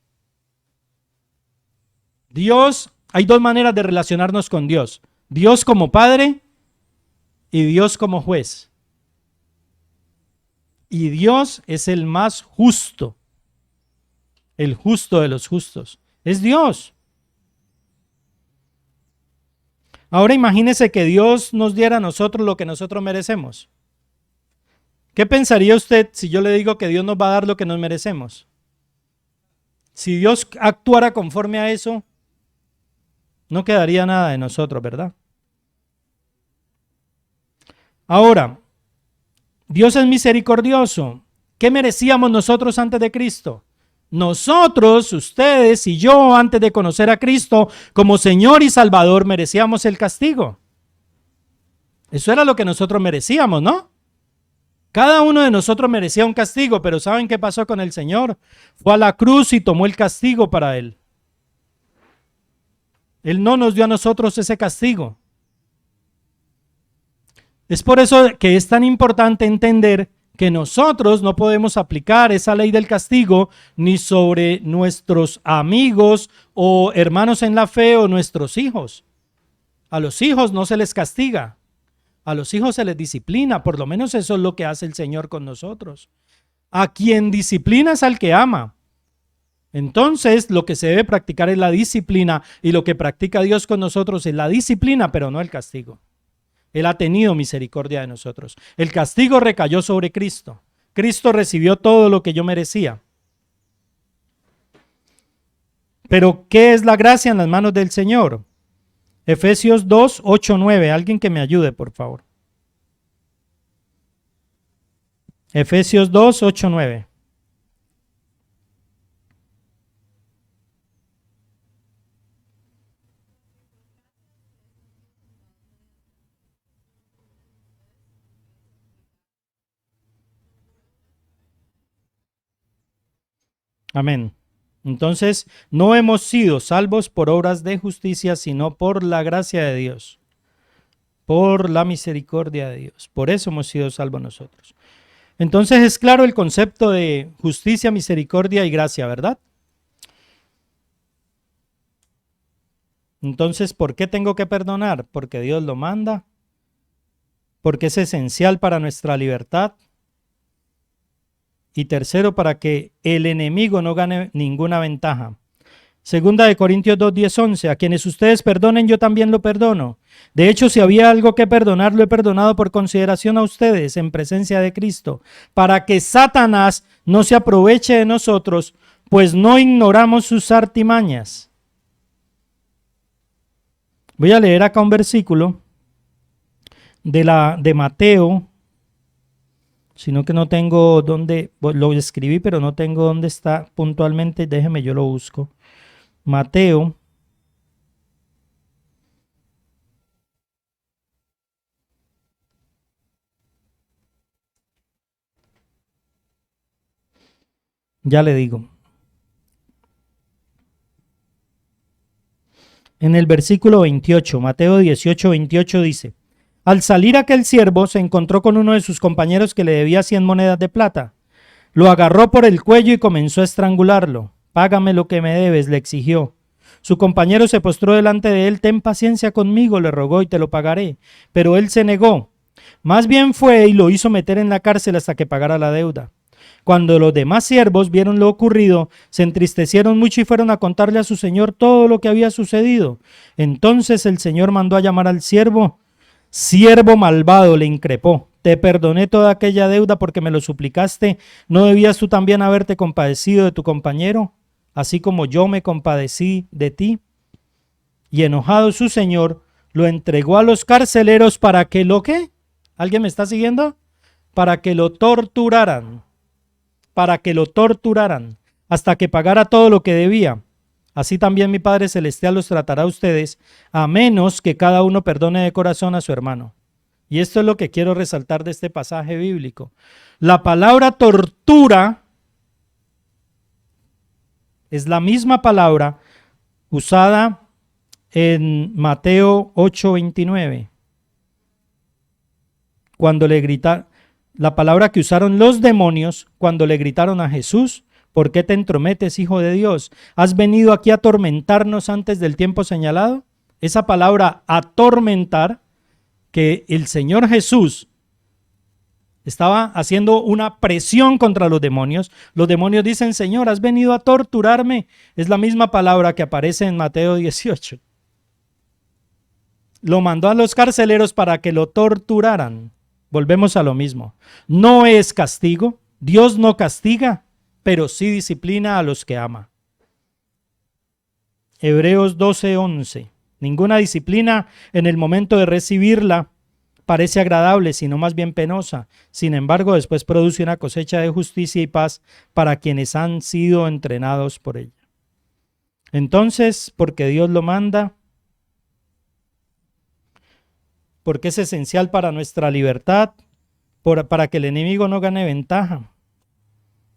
Dios, hay dos maneras de relacionarnos con Dios. Dios como Padre y Dios como juez. Y Dios es el más justo, el justo de los justos. Es Dios. Ahora imagínese que Dios nos diera a nosotros lo que nosotros merecemos. ¿Qué pensaría usted si yo le digo que Dios nos va a dar lo que nos merecemos? Si Dios actuara conforme a eso, no quedaría nada de nosotros, ¿verdad? Ahora, Dios es misericordioso. ¿Qué merecíamos nosotros antes de Cristo? Nosotros, ustedes y yo, antes de conocer a Cristo como Señor y Salvador, merecíamos el castigo. Eso era lo que nosotros merecíamos, ¿no? Cada uno de nosotros merecía un castigo, pero ¿saben qué pasó con el Señor? Fue a la cruz y tomó el castigo para Él. Él no nos dio a nosotros ese castigo. Es por eso que es tan importante entender que nosotros no podemos aplicar esa ley del castigo ni sobre nuestros amigos o hermanos en la fe o nuestros hijos. A los hijos no se les castiga, a los hijos se les disciplina, por lo menos eso es lo que hace el Señor con nosotros. A quien disciplina es al que ama. Entonces, lo que se debe practicar es la disciplina y lo que practica Dios con nosotros es la disciplina, pero no el castigo. Él ha tenido misericordia de nosotros. El castigo recayó sobre Cristo. Cristo recibió todo lo que yo merecía. Pero, ¿qué es la gracia en las manos del Señor? Efesios 2, 8, 9. Alguien que me ayude, por favor. Efesios 2, 8, 9. Amén. Entonces, no hemos sido salvos por obras de justicia, sino por la gracia de Dios, por la misericordia de Dios. Por eso hemos sido salvos nosotros. Entonces es claro el concepto de justicia, misericordia y gracia, ¿verdad? Entonces, ¿por qué tengo que perdonar? Porque Dios lo manda, porque es esencial para nuestra libertad. Y tercero, para que el enemigo no gane ninguna ventaja. Segunda de Corintios 2, 10, 11. A quienes ustedes perdonen, yo también lo perdono. De hecho, si había algo que perdonar, lo he perdonado por consideración a ustedes en presencia de Cristo, para que Satanás no se aproveche de nosotros, pues no ignoramos sus artimañas. Voy a leer acá un versículo de Mateo, sino que no tengo dónde, lo escribí, pero no tengo dónde está puntualmente, déjeme, yo lo busco. Mateo, ya le digo. En el versículo 28, Mateo 18, 28 dice: al salir aquel siervo se encontró con uno de sus compañeros que le debía 100 monedas de plata. Lo agarró por el cuello y comenzó a estrangularlo. Págame lo que me debes, le exigió. Su compañero se postró delante de él. Ten paciencia conmigo, le rogó, y te lo pagaré. Pero él se negó. Más bien fue y lo hizo meter en la cárcel hasta que pagara la deuda. Cuando los demás siervos vieron lo ocurrido, se entristecieron mucho y fueron a contarle a su señor todo lo que había sucedido. Entonces el señor mandó a llamar al siervo. Siervo malvado, le increpó, te perdoné toda aquella deuda porque me lo suplicaste. ¿No debías tú también haberte compadecido de tu compañero, así como yo me compadecí de ti? Y enojado su señor, lo entregó a los carceleros para que lo ¿qué? ¿Alguien me está siguiendo? Para que lo torturaran, hasta que pagara todo lo que debía. Así también mi Padre Celestial los tratará a ustedes, a menos que cada uno perdone de corazón a su hermano. Y esto es lo que quiero resaltar de este pasaje bíblico. La palabra tortura es la misma palabra usada en Mateo 8:29. Cuando le gritaron, la palabra que usaron los demonios cuando le gritaron a Jesús: ¿por qué te entrometes, hijo de Dios? ¿Has venido aquí a atormentarnos antes del tiempo señalado? Esa palabra atormentar, que el Señor Jesús estaba haciendo una presión contra los demonios. Los demonios dicen: Señor, ¿has venido a torturarme? Es la misma palabra que aparece en Mateo 18. Lo mandó a los carceleros para que lo torturaran. Volvemos a lo mismo. No es castigo. Dios no castiga, pero sí disciplina a los que ama. Hebreos 12:11. Ninguna disciplina en el momento de recibirla parece agradable, sino más bien penosa. Sin embargo, después produce una cosecha de justicia y paz para quienes han sido entrenados por ella. Entonces, porque Dios lo manda, porque es esencial para nuestra libertad, para que el enemigo no gane ventaja.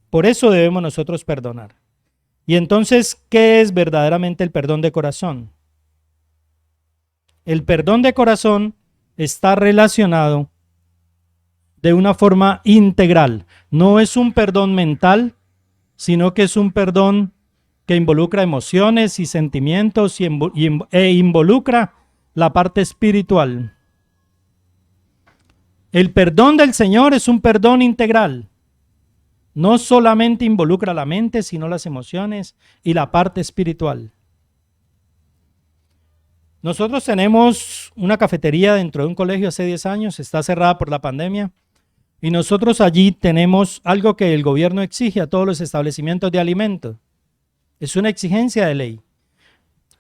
Por eso debemos nosotros perdonar. Y entonces, ¿qué es verdaderamente el perdón de corazón? El perdón de corazón está relacionado de una forma integral. No es un perdón mental, sino que es un perdón que involucra emociones y sentimientos e involucra la parte espiritual. El perdón del Señor es un perdón integral. No solamente involucra la mente, sino las emociones y la parte espiritual. Nosotros tenemos una cafetería dentro de un colegio hace 10 años, está cerrada por la pandemia, y nosotros allí tenemos algo que el gobierno exige a todos los establecimientos de alimentos. Es una exigencia de ley.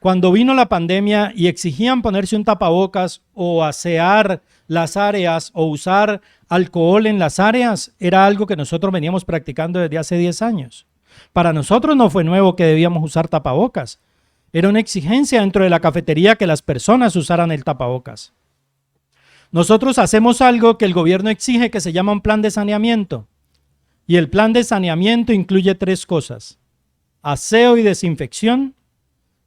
Cuando vino la pandemia y exigían ponerse un tapabocas o asear las áreas o usar alcohol en las áreas, era algo que nosotros veníamos practicando desde hace 10 años. Para nosotros no fue nuevo que debíamos usar tapabocas. Era una exigencia dentro de la cafetería que las personas usaran el tapabocas. Nosotros hacemos algo que el gobierno exige, que se llama un plan de saneamiento. Y el plan de saneamiento incluye 3 cosas. aseo y desinfección,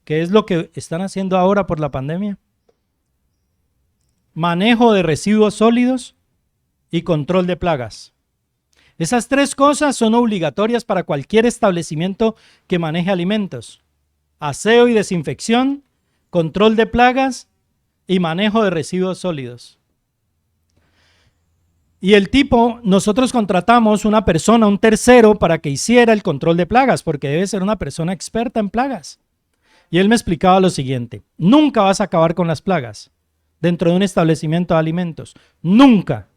que es lo que están haciendo ahora por la pandemia, manejo de residuos sólidos y control de plagas. Esas tres cosas son obligatorias para cualquier establecimiento que maneje alimentos. Aseo y desinfección, control de plagas y manejo de residuos sólidos. Y el tipo, nosotros contratamos una persona, un tercero, para que hiciera el control de plagas, porque debe ser una persona experta en plagas. Y él me explicaba lo siguiente: nunca vas a acabar con las plagas dentro de un establecimiento de alimentos. Nunca.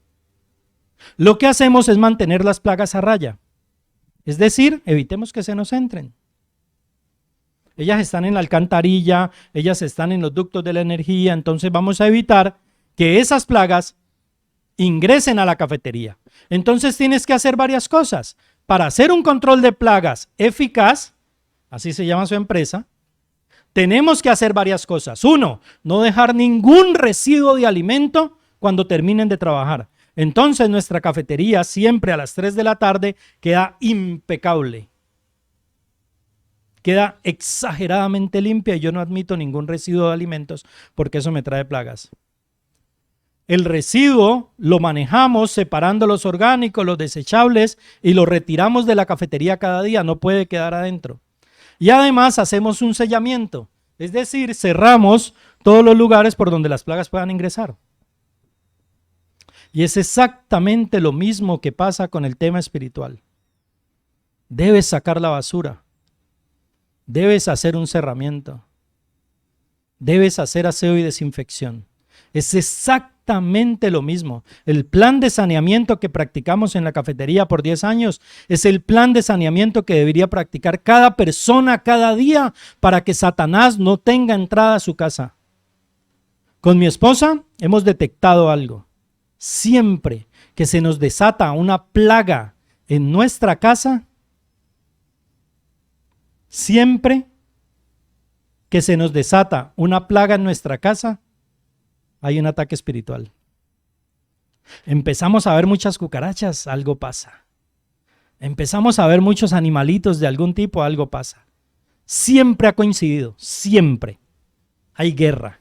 Lo que hacemos es mantener las plagas a raya. Es decir, evitemos que se nos entren. Ellas están en la alcantarilla, ellas están en los ductos de la energía, entonces vamos a evitar que esas plagas ingresen a la cafetería. Entonces tienes que hacer varias cosas. Para hacer un control de plagas eficaz, así se llama su empresa, tenemos que hacer varias cosas. Uno, no dejar ningún residuo de alimento cuando terminen de trabajar. Entonces nuestra cafetería siempre a las 3 de la tarde queda impecable. Queda exageradamente limpia y yo no admito ningún residuo de alimentos porque eso me trae plagas. El residuo lo manejamos separando los orgánicos, los desechables y los retiramos de la cafetería cada día, no puede quedar adentro. Y además hacemos un sellamiento, es decir, cerramos todos los lugares por donde las plagas puedan ingresar. Y es exactamente lo mismo que pasa con el tema espiritual. Debes sacar la basura, debes hacer un cerramiento, debes hacer aseo y desinfección. Es exactamente lo mismo. El plan de saneamiento que practicamos en la cafetería por 10 años es el plan de saneamiento que debería practicar cada persona cada día para que Satanás no tenga entrada a su casa. Con mi esposa hemos detectado algo. Siempre que se nos desata una plaga en nuestra casa, siempre que se nos desata una plaga en nuestra casa, hay un ataque espiritual. Empezamos a ver muchas cucarachas, algo pasa. Empezamos a ver muchos animalitos de algún tipo, algo pasa. Siempre ha coincidido, siempre. Hay guerra.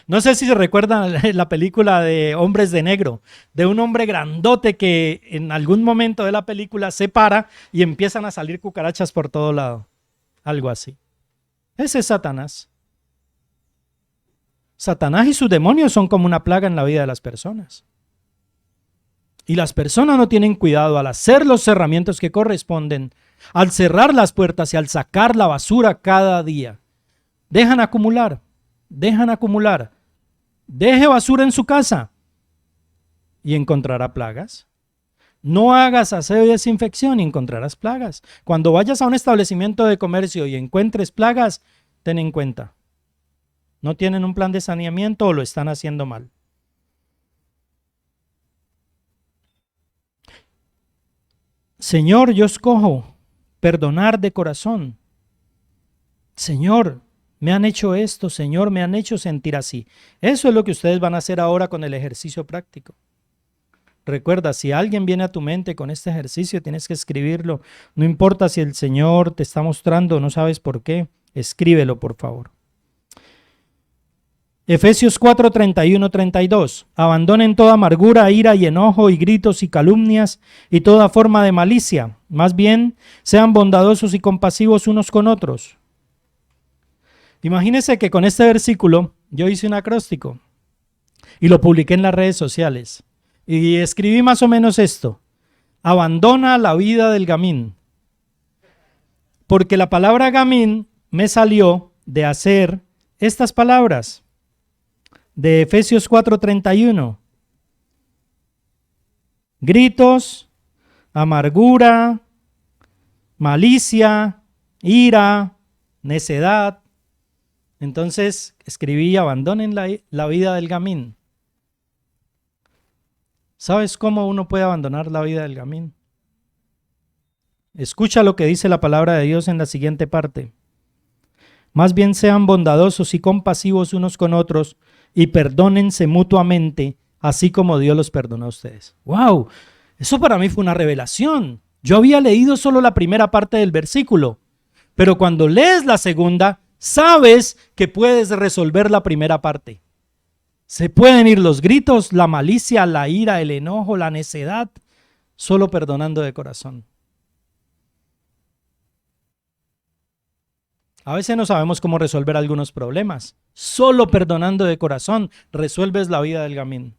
No sé si se recuerdan la película de Hombres de Negro, de un hombre grandote que en algún momento de la película se para y empiezan a salir cucarachas por todo lado. Algo así. Ese es Satanás. Satanás y sus demonios son como una plaga en la vida de las personas. Y las personas no tienen cuidado al hacer los cerramientos que corresponden, al cerrar las puertas y al sacar la basura cada día. Dejan acumular. Deje basura en su casa y encontrará plagas. No hagas aseo y desinfección y encontrarás plagas. Cuando vayas a un establecimiento de comercio y encuentres plagas, ten en cuenta. ¿No tienen un plan de saneamiento o lo están haciendo mal? Señor, yo escojo perdonar de corazón. Señor, me han hecho esto, Señor, me han hecho sentir así. Eso es lo que ustedes van a hacer ahora con el ejercicio práctico. Recuerda, si alguien viene a tu mente con este ejercicio, tienes que escribirlo. No importa si el Señor te está mostrando, no sabes por qué, escríbelo, por favor. Efesios 4, 31, 32. Abandonen toda amargura, ira y enojo y gritos y calumnias y toda forma de malicia. Más bien, sean bondadosos y compasivos unos con otros. Imagínense que con este versículo yo hice un acróstico y lo publiqué en las redes sociales. Y escribí más o menos esto: abandona la vida del gamín. Porque la palabra gamín me salió de hacer estas palabras de Efesios 4:31. Gritos, amargura, malicia, ira, necedad. Entonces escribí: abandonen la vida del gamín. ¿Sabes cómo uno puede abandonar la vida del gamín? Escucha lo que dice la palabra de Dios en la siguiente parte. Más bien sean bondadosos y compasivos unos con otros y perdónense mutuamente, así como Dios los perdonó a ustedes. ¡Wow! Eso para mí fue una revelación. Yo había leído solo la primera parte del versículo, pero cuando lees la segunda, sabes que puedes resolver la primera parte. Se pueden ir los gritos, la malicia, la ira, el enojo, la necedad, solo perdonando de corazón. A veces no sabemos cómo resolver algunos problemas. Solo perdonando de corazón resuelves la vida del gamín.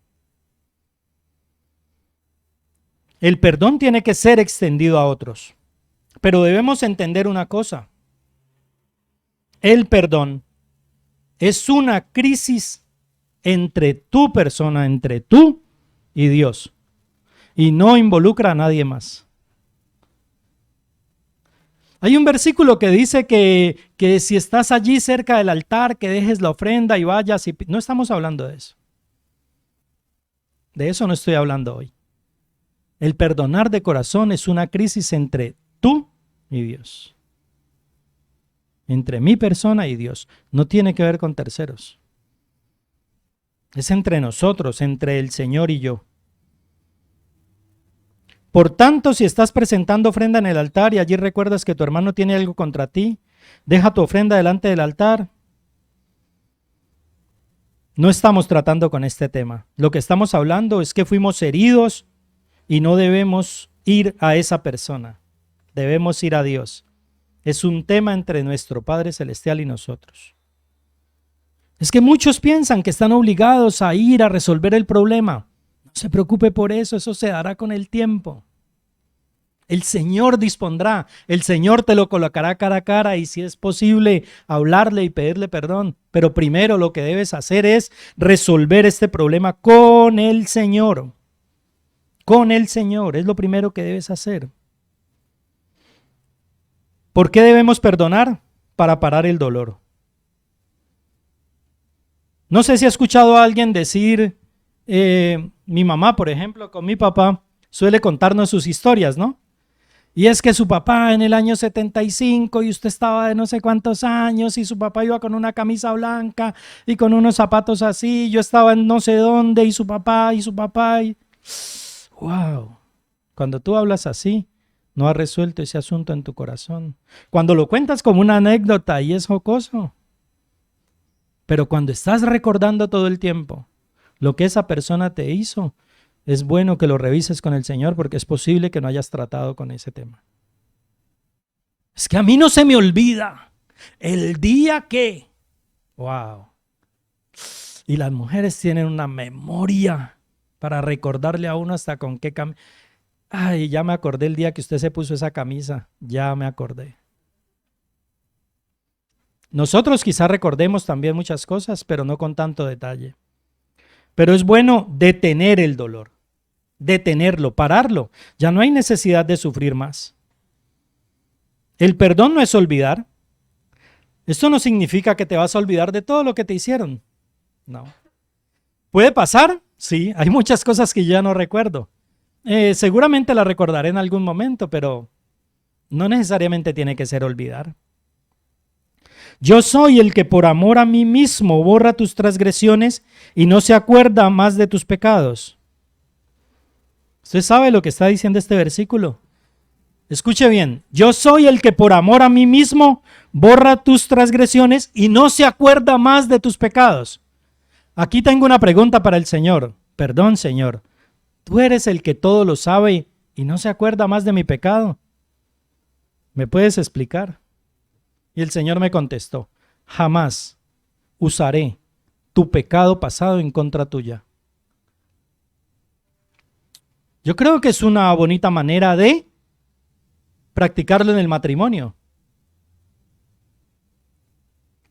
El perdón tiene que ser extendido a otros. Pero debemos entender una cosa. El perdón es una crisis entre tu persona, entre tú y Dios. Y no involucra a nadie más. Hay un versículo que dice que si estás allí cerca del altar, que dejes la ofrenda y vayas. No estamos hablando de eso. De eso no estoy hablando hoy. El perdonar de corazón es una crisis entre tú y Dios. Entre mi persona y Dios. No tiene que ver con terceros. Es entre nosotros, entre el Señor y yo. Por tanto, si estás presentando ofrenda en el altar y allí recuerdas que tu hermano tiene algo contra ti, deja tu ofrenda delante del altar. No estamos tratando con este tema. Lo que estamos hablando es que fuimos heridos y no debemos ir a esa persona. Debemos ir a Dios. Es un tema entre nuestro Padre Celestial y nosotros. Es que muchos piensan que están obligados a ir a resolver el problema. No se preocupe por eso, eso se dará con el tiempo. El Señor dispondrá, el Señor te lo colocará cara a cara y si es posible hablarle y pedirle perdón. Pero primero lo que debes hacer es resolver este problema con el Señor. Con el Señor, es lo primero que debes hacer. ¿Por qué debemos perdonar? Para parar el dolor. No sé si ha escuchado a alguien decir, mi mamá, por ejemplo, con mi papá, suele contarnos sus historias, ¿no? Y es que su papá en el año 75 y usted estaba de no sé cuántos años y su papá iba con una camisa blanca y con unos zapatos así, yo estaba en no sé dónde y su papá. ¡Wow! Cuando tú hablas así, no has resuelto ese asunto en tu corazón. Cuando lo cuentas como una anécdota y es jocoso. Pero cuando estás recordando todo el tiempo lo que esa persona te hizo, es bueno que lo revises con el Señor porque es posible que no hayas tratado con ese tema. Es que a mí no se me olvida el día que... ¡Wow! Y las mujeres tienen una memoria para recordarle a uno hasta con qué camisa. Ay, ya me acordé el día que usted se puso esa camisa. Ya me acordé. Nosotros quizás recordemos también muchas cosas, pero no con tanto detalle. Pero es bueno detener el dolor, detenerlo, pararlo. Ya no hay necesidad de sufrir más. El perdón no es olvidar. Esto no significa que te vas a olvidar de todo lo que te hicieron. No. ¿Puede pasar? Sí, hay muchas cosas que yo ya no recuerdo. Seguramente las recordaré en algún momento, pero no necesariamente tiene que ser olvidar. Yo soy el que por amor a mí mismo borra tus transgresiones y no se acuerda más de tus pecados. ¿Usted sabe lo que está diciendo este versículo? Escuche bien, yo soy el que por amor a mí mismo borra tus transgresiones y no se acuerda más de tus pecados. Aquí tengo una pregunta para el Señor. Perdón, Señor, tú eres el que todo lo sabe y no se acuerda más de mi pecado. ¿Me puedes explicar? Y el Señor me contestó, jamás usaré tu pecado pasado en contra tuya. Yo creo que es una bonita manera de practicarlo en el matrimonio.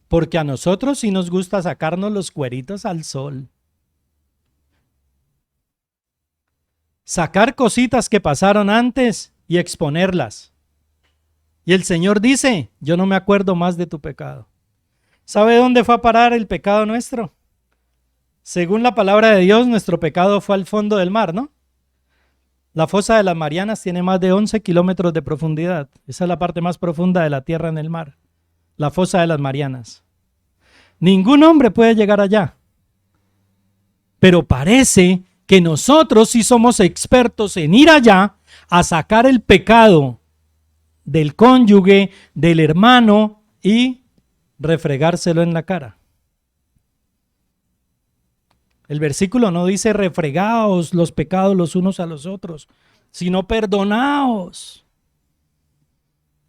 Porque a nosotros sí nos gusta sacarnos los cueritos al sol. Sacar cositas que pasaron antes y exponerlas. Y el Señor dice, yo no me acuerdo más de tu pecado. ¿Sabe dónde fue a parar el pecado nuestro? Según la palabra de Dios, nuestro pecado fue al fondo del mar, ¿no? La fosa de las Marianas tiene más de 11 kilómetros de profundidad. Esa es la parte más profunda de la tierra en el mar. La fosa de las Marianas. Ningún hombre puede llegar allá. Pero parece que nosotros sí somos expertos en ir allá a sacar el pecado del cónyuge, del hermano y refregárselo en la cara. El versículo no dice refregaos los pecados los unos a los otros, sino perdonaos.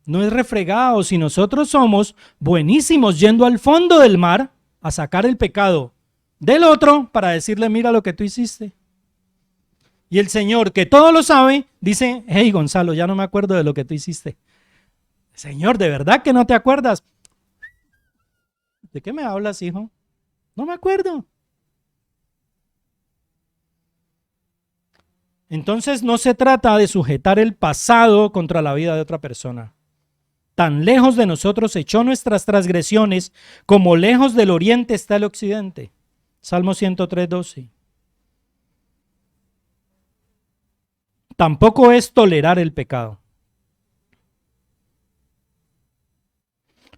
No es refregaos. Si nosotros somos buenísimos yendo al fondo del mar a sacar el pecado del otro para decirle, mira lo que tú hiciste. Y el Señor, que todo lo sabe, dice, hey Gonzalo, ya no me acuerdo de lo que tú hiciste. Señor, ¿de verdad que no te acuerdas? ¿De qué me hablas, hijo? No me acuerdo. Entonces no se trata de sujetar el pasado contra la vida de otra persona. Tan lejos de nosotros echó nuestras transgresiones, como lejos del oriente está el occidente. Salmo 103:12. Tampoco es tolerar el pecado.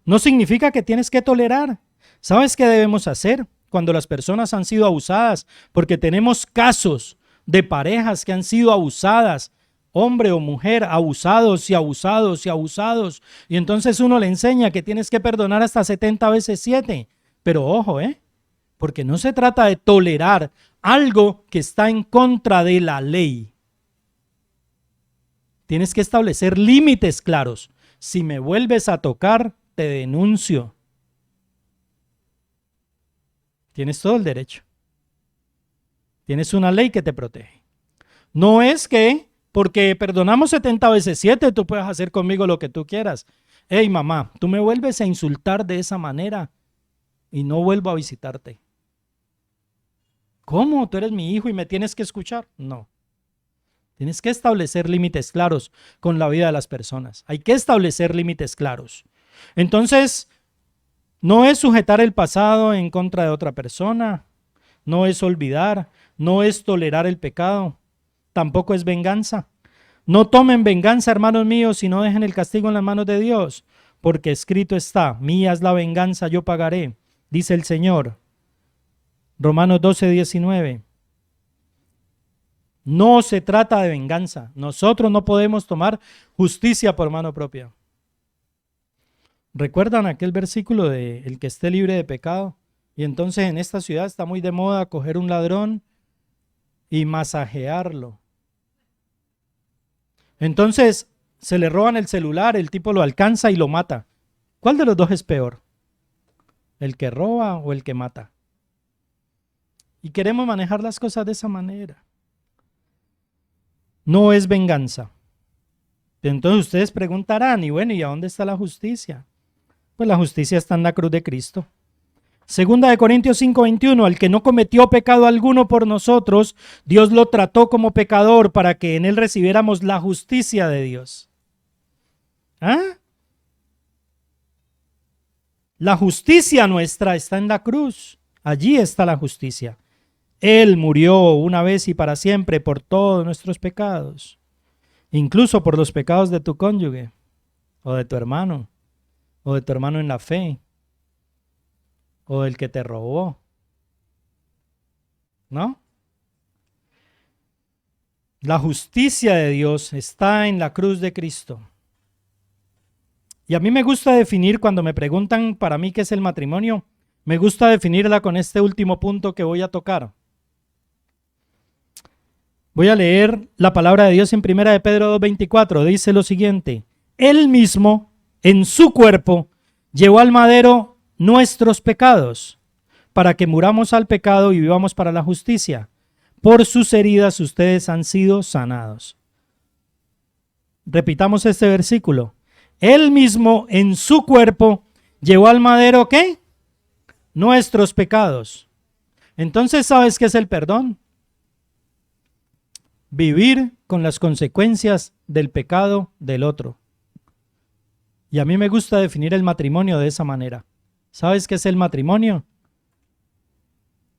No significa que tienes que tolerar. ¿Sabes qué debemos hacer cuando las personas han sido abusadas? Porque tenemos casos de parejas que han sido abusadas, hombre o mujer, abusados y abusados y abusados. Y entonces uno le enseña que tienes que perdonar hasta 70 veces 7. Pero ojo, porque no se trata de tolerar algo que está en contra de la ley. Tienes que establecer límites claros. Si me vuelves a tocar, te denuncio. Tienes todo el derecho. Tienes una ley que te protege. No es que porque perdonamos 70 veces 7, tú puedes hacer conmigo lo que tú quieras. Hey mamá, tú me vuelves a insultar de esa manera y no vuelvo a visitarte. ¿Cómo? ¿Tú eres mi hijo y me tienes que escuchar? No. Tienes que establecer límites claros con la vida de las personas. Hay que establecer límites claros. Entonces, no es sujetar el pasado en contra de otra persona, no es olvidar, no es tolerar el pecado, tampoco es venganza. No tomen venganza, hermanos míos, y no dejen el castigo en las manos de Dios, porque escrito está, mía es la venganza, yo pagaré, dice el Señor. Romanos 12:19. No se trata de venganza. Nosotros no podemos tomar justicia por mano propia. ¿Recuerdan aquel versículo de el que esté libre de pecado? Y entonces en esta ciudad está muy de moda coger un ladrón y masajearlo. Entonces se le roban el celular, el tipo lo alcanza y lo mata. ¿Cuál de los dos es peor? ¿El que roba o el que mata? Y queremos manejar las cosas de esa manera. No es venganza. Entonces ustedes preguntarán, y bueno, ¿y a dónde está la justicia? Pues la justicia está en la cruz de Cristo. Segunda de Corintios 5:21, al que no cometió pecado alguno por nosotros, Dios lo trató como pecador para que en él recibiéramos la justicia de Dios. ¿Ah? La justicia nuestra está en la cruz. Allí está la justicia. Él murió una vez y para siempre por todos nuestros pecados, incluso por los pecados de tu cónyuge, o de tu hermano en la fe, o del que te robó, ¿no? La justicia de Dios está en la cruz de Cristo. Y a mí me gusta definir, cuando me preguntan para mí qué es el matrimonio, me gusta definirla con este último punto que voy a tocar. Voy a leer la palabra de Dios en 1 de Pedro 2:24. Dice lo siguiente: Él mismo, en su cuerpo, llevó al madero nuestros pecados, para que muramos al pecado y vivamos para la justicia. Por sus heridas ustedes han sido sanados. Repitamos este versículo. Él mismo, en su cuerpo, llevó al madero, ¿qué? Nuestros pecados. Entonces, ¿sabes qué es el perdón? Vivir con las consecuencias del pecado del otro. Y a mí me gusta definir el matrimonio de esa manera. ¿Sabes qué es el matrimonio?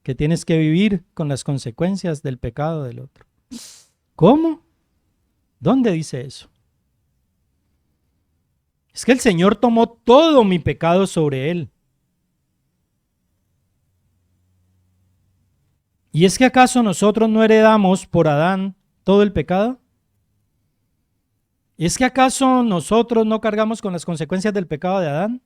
Que tienes que vivir con las consecuencias del pecado del otro. ¿Cómo? ¿Dónde dice eso? Es que el Señor tomó todo mi pecado sobre Él. ¿Y es que acaso nosotros no heredamos por Adán todo el pecado? ¿Es que acaso nosotros no cargamos con las consecuencias del pecado de Adán?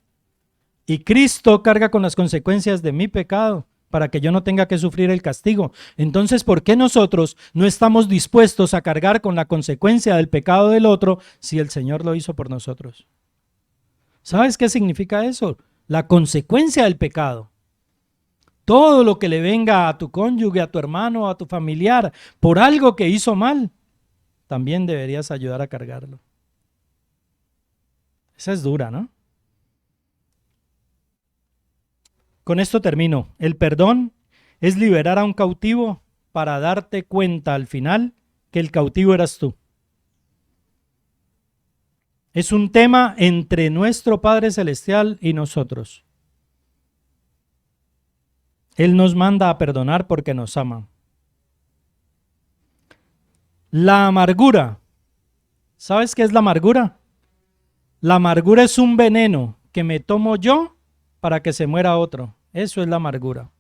Y Cristo carga con las consecuencias de mi pecado para que yo no tenga que sufrir el castigo. Entonces, ¿por qué nosotros no estamos dispuestos a cargar con la consecuencia del pecado del otro si el Señor lo hizo por nosotros? ¿Sabes qué significa eso? La consecuencia del pecado. Todo lo que le venga a tu cónyuge, a tu hermano, a tu familiar, por algo que hizo mal, también deberías ayudar a cargarlo. Esa es dura, ¿no? Con esto termino. El perdón es liberar a un cautivo para darte cuenta al final que el cautivo eras tú. Es un tema entre nuestro Padre Celestial y nosotros. Él nos manda a perdonar porque nos ama. La amargura. ¿Sabes qué es la amargura? La amargura es un veneno que me tomo yo para que se muera otro. Eso es la amargura.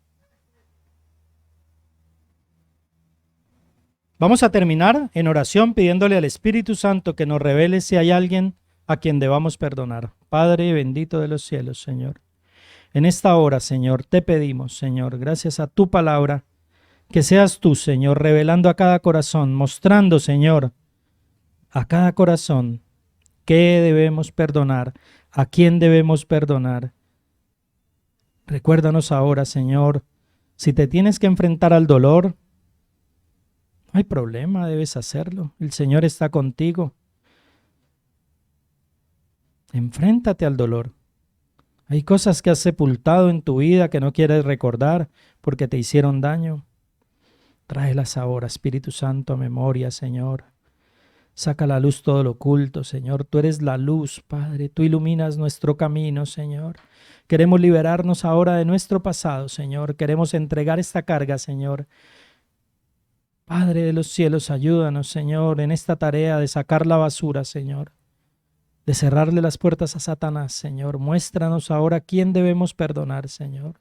Vamos a terminar en oración pidiéndole al Espíritu Santo que nos revele si hay alguien a quien debamos perdonar. Padre bendito de los cielos, Señor. En esta hora, Señor, te pedimos, Señor, gracias a tu palabra, que seas tú, Señor, revelando a cada corazón, mostrando, Señor, a cada corazón qué debemos perdonar, a quién debemos perdonar. Recuérdanos ahora, Señor, si te tienes que enfrentar al dolor, no hay problema, debes hacerlo. El Señor está contigo. Enfréntate al dolor. Hay cosas que has sepultado en tu vida que no quieres recordar porque te hicieron daño. Tráelas ahora, Espíritu Santo, a memoria, Señor. Saca a la luz todo lo oculto, Señor. Tú eres la luz, Padre. Tú iluminas nuestro camino, Señor. Queremos liberarnos ahora de nuestro pasado, Señor. Queremos entregar esta carga, Señor. Padre de los cielos, ayúdanos, Señor, en esta tarea de sacar la basura, Señor. De cerrarle las puertas a Satanás, Señor. Muéstranos ahora quién debemos perdonar, Señor.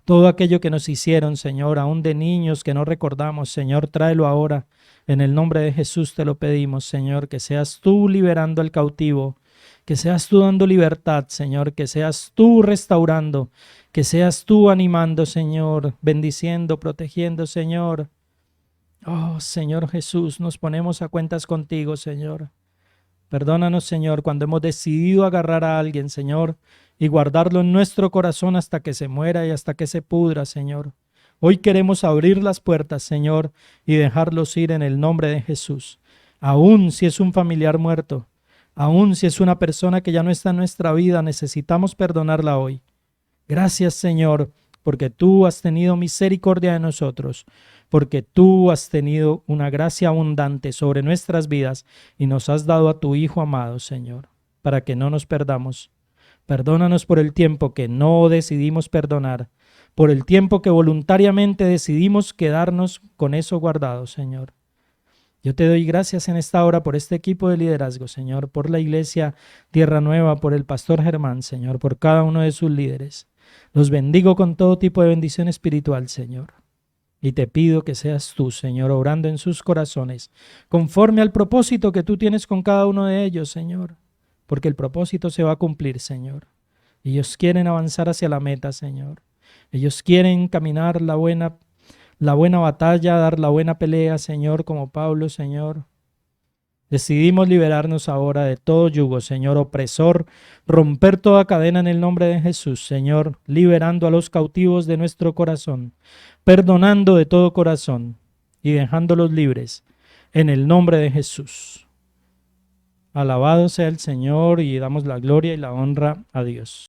Todo aquello que nos hicieron, Señor, aún de niños que no recordamos, Señor, tráelo ahora. En el nombre de Jesús te lo pedimos, Señor, que seas tú liberando al cautivo, que seas tú dando libertad, Señor, que seas tú restaurando, que seas tú animando, Señor, bendiciendo, protegiendo, Señor. Oh, Señor Jesús, nos ponemos a cuentas contigo, Señor. Perdónanos, Señor, cuando hemos decidido agarrar a alguien, Señor, y guardarlo en nuestro corazón hasta que se muera y hasta que se pudra, Señor. Hoy queremos abrir las puertas, Señor, y dejarlos ir en el nombre de Jesús. Aún si es un familiar muerto, aún si es una persona que ya no está en nuestra vida, necesitamos perdonarla hoy. Gracias, Señor, porque tú has tenido misericordia de nosotros, porque tú has tenido una gracia abundante sobre nuestras vidas y nos has dado a tu Hijo amado, Señor, para que no nos perdamos. Perdónanos por el tiempo que no decidimos perdonar, por el tiempo que voluntariamente decidimos quedarnos con eso guardado, Señor. Yo te doy gracias en esta hora por este equipo de liderazgo, Señor, por la iglesia Tierra Nueva, por el pastor Germán, Señor, por cada uno de sus líderes. Los bendigo con todo tipo de bendición espiritual, Señor. Y te pido que seas tú, Señor, obrando en sus corazones, conforme al propósito que tú tienes con cada uno de ellos, Señor. Porque el propósito se va a cumplir, Señor. Ellos quieren avanzar hacia la meta, Señor. Ellos quieren caminar la buena batalla, dar la buena pelea, Señor, como Pablo, Señor. Decidimos liberarnos ahora de todo yugo, Señor, opresor, romper toda cadena en el nombre de Jesús, Señor, liberando a los cautivos de nuestro corazón, perdonando de todo corazón y dejándolos libres en el nombre de Jesús. Alabado sea el Señor y damos la gloria y la honra a Dios.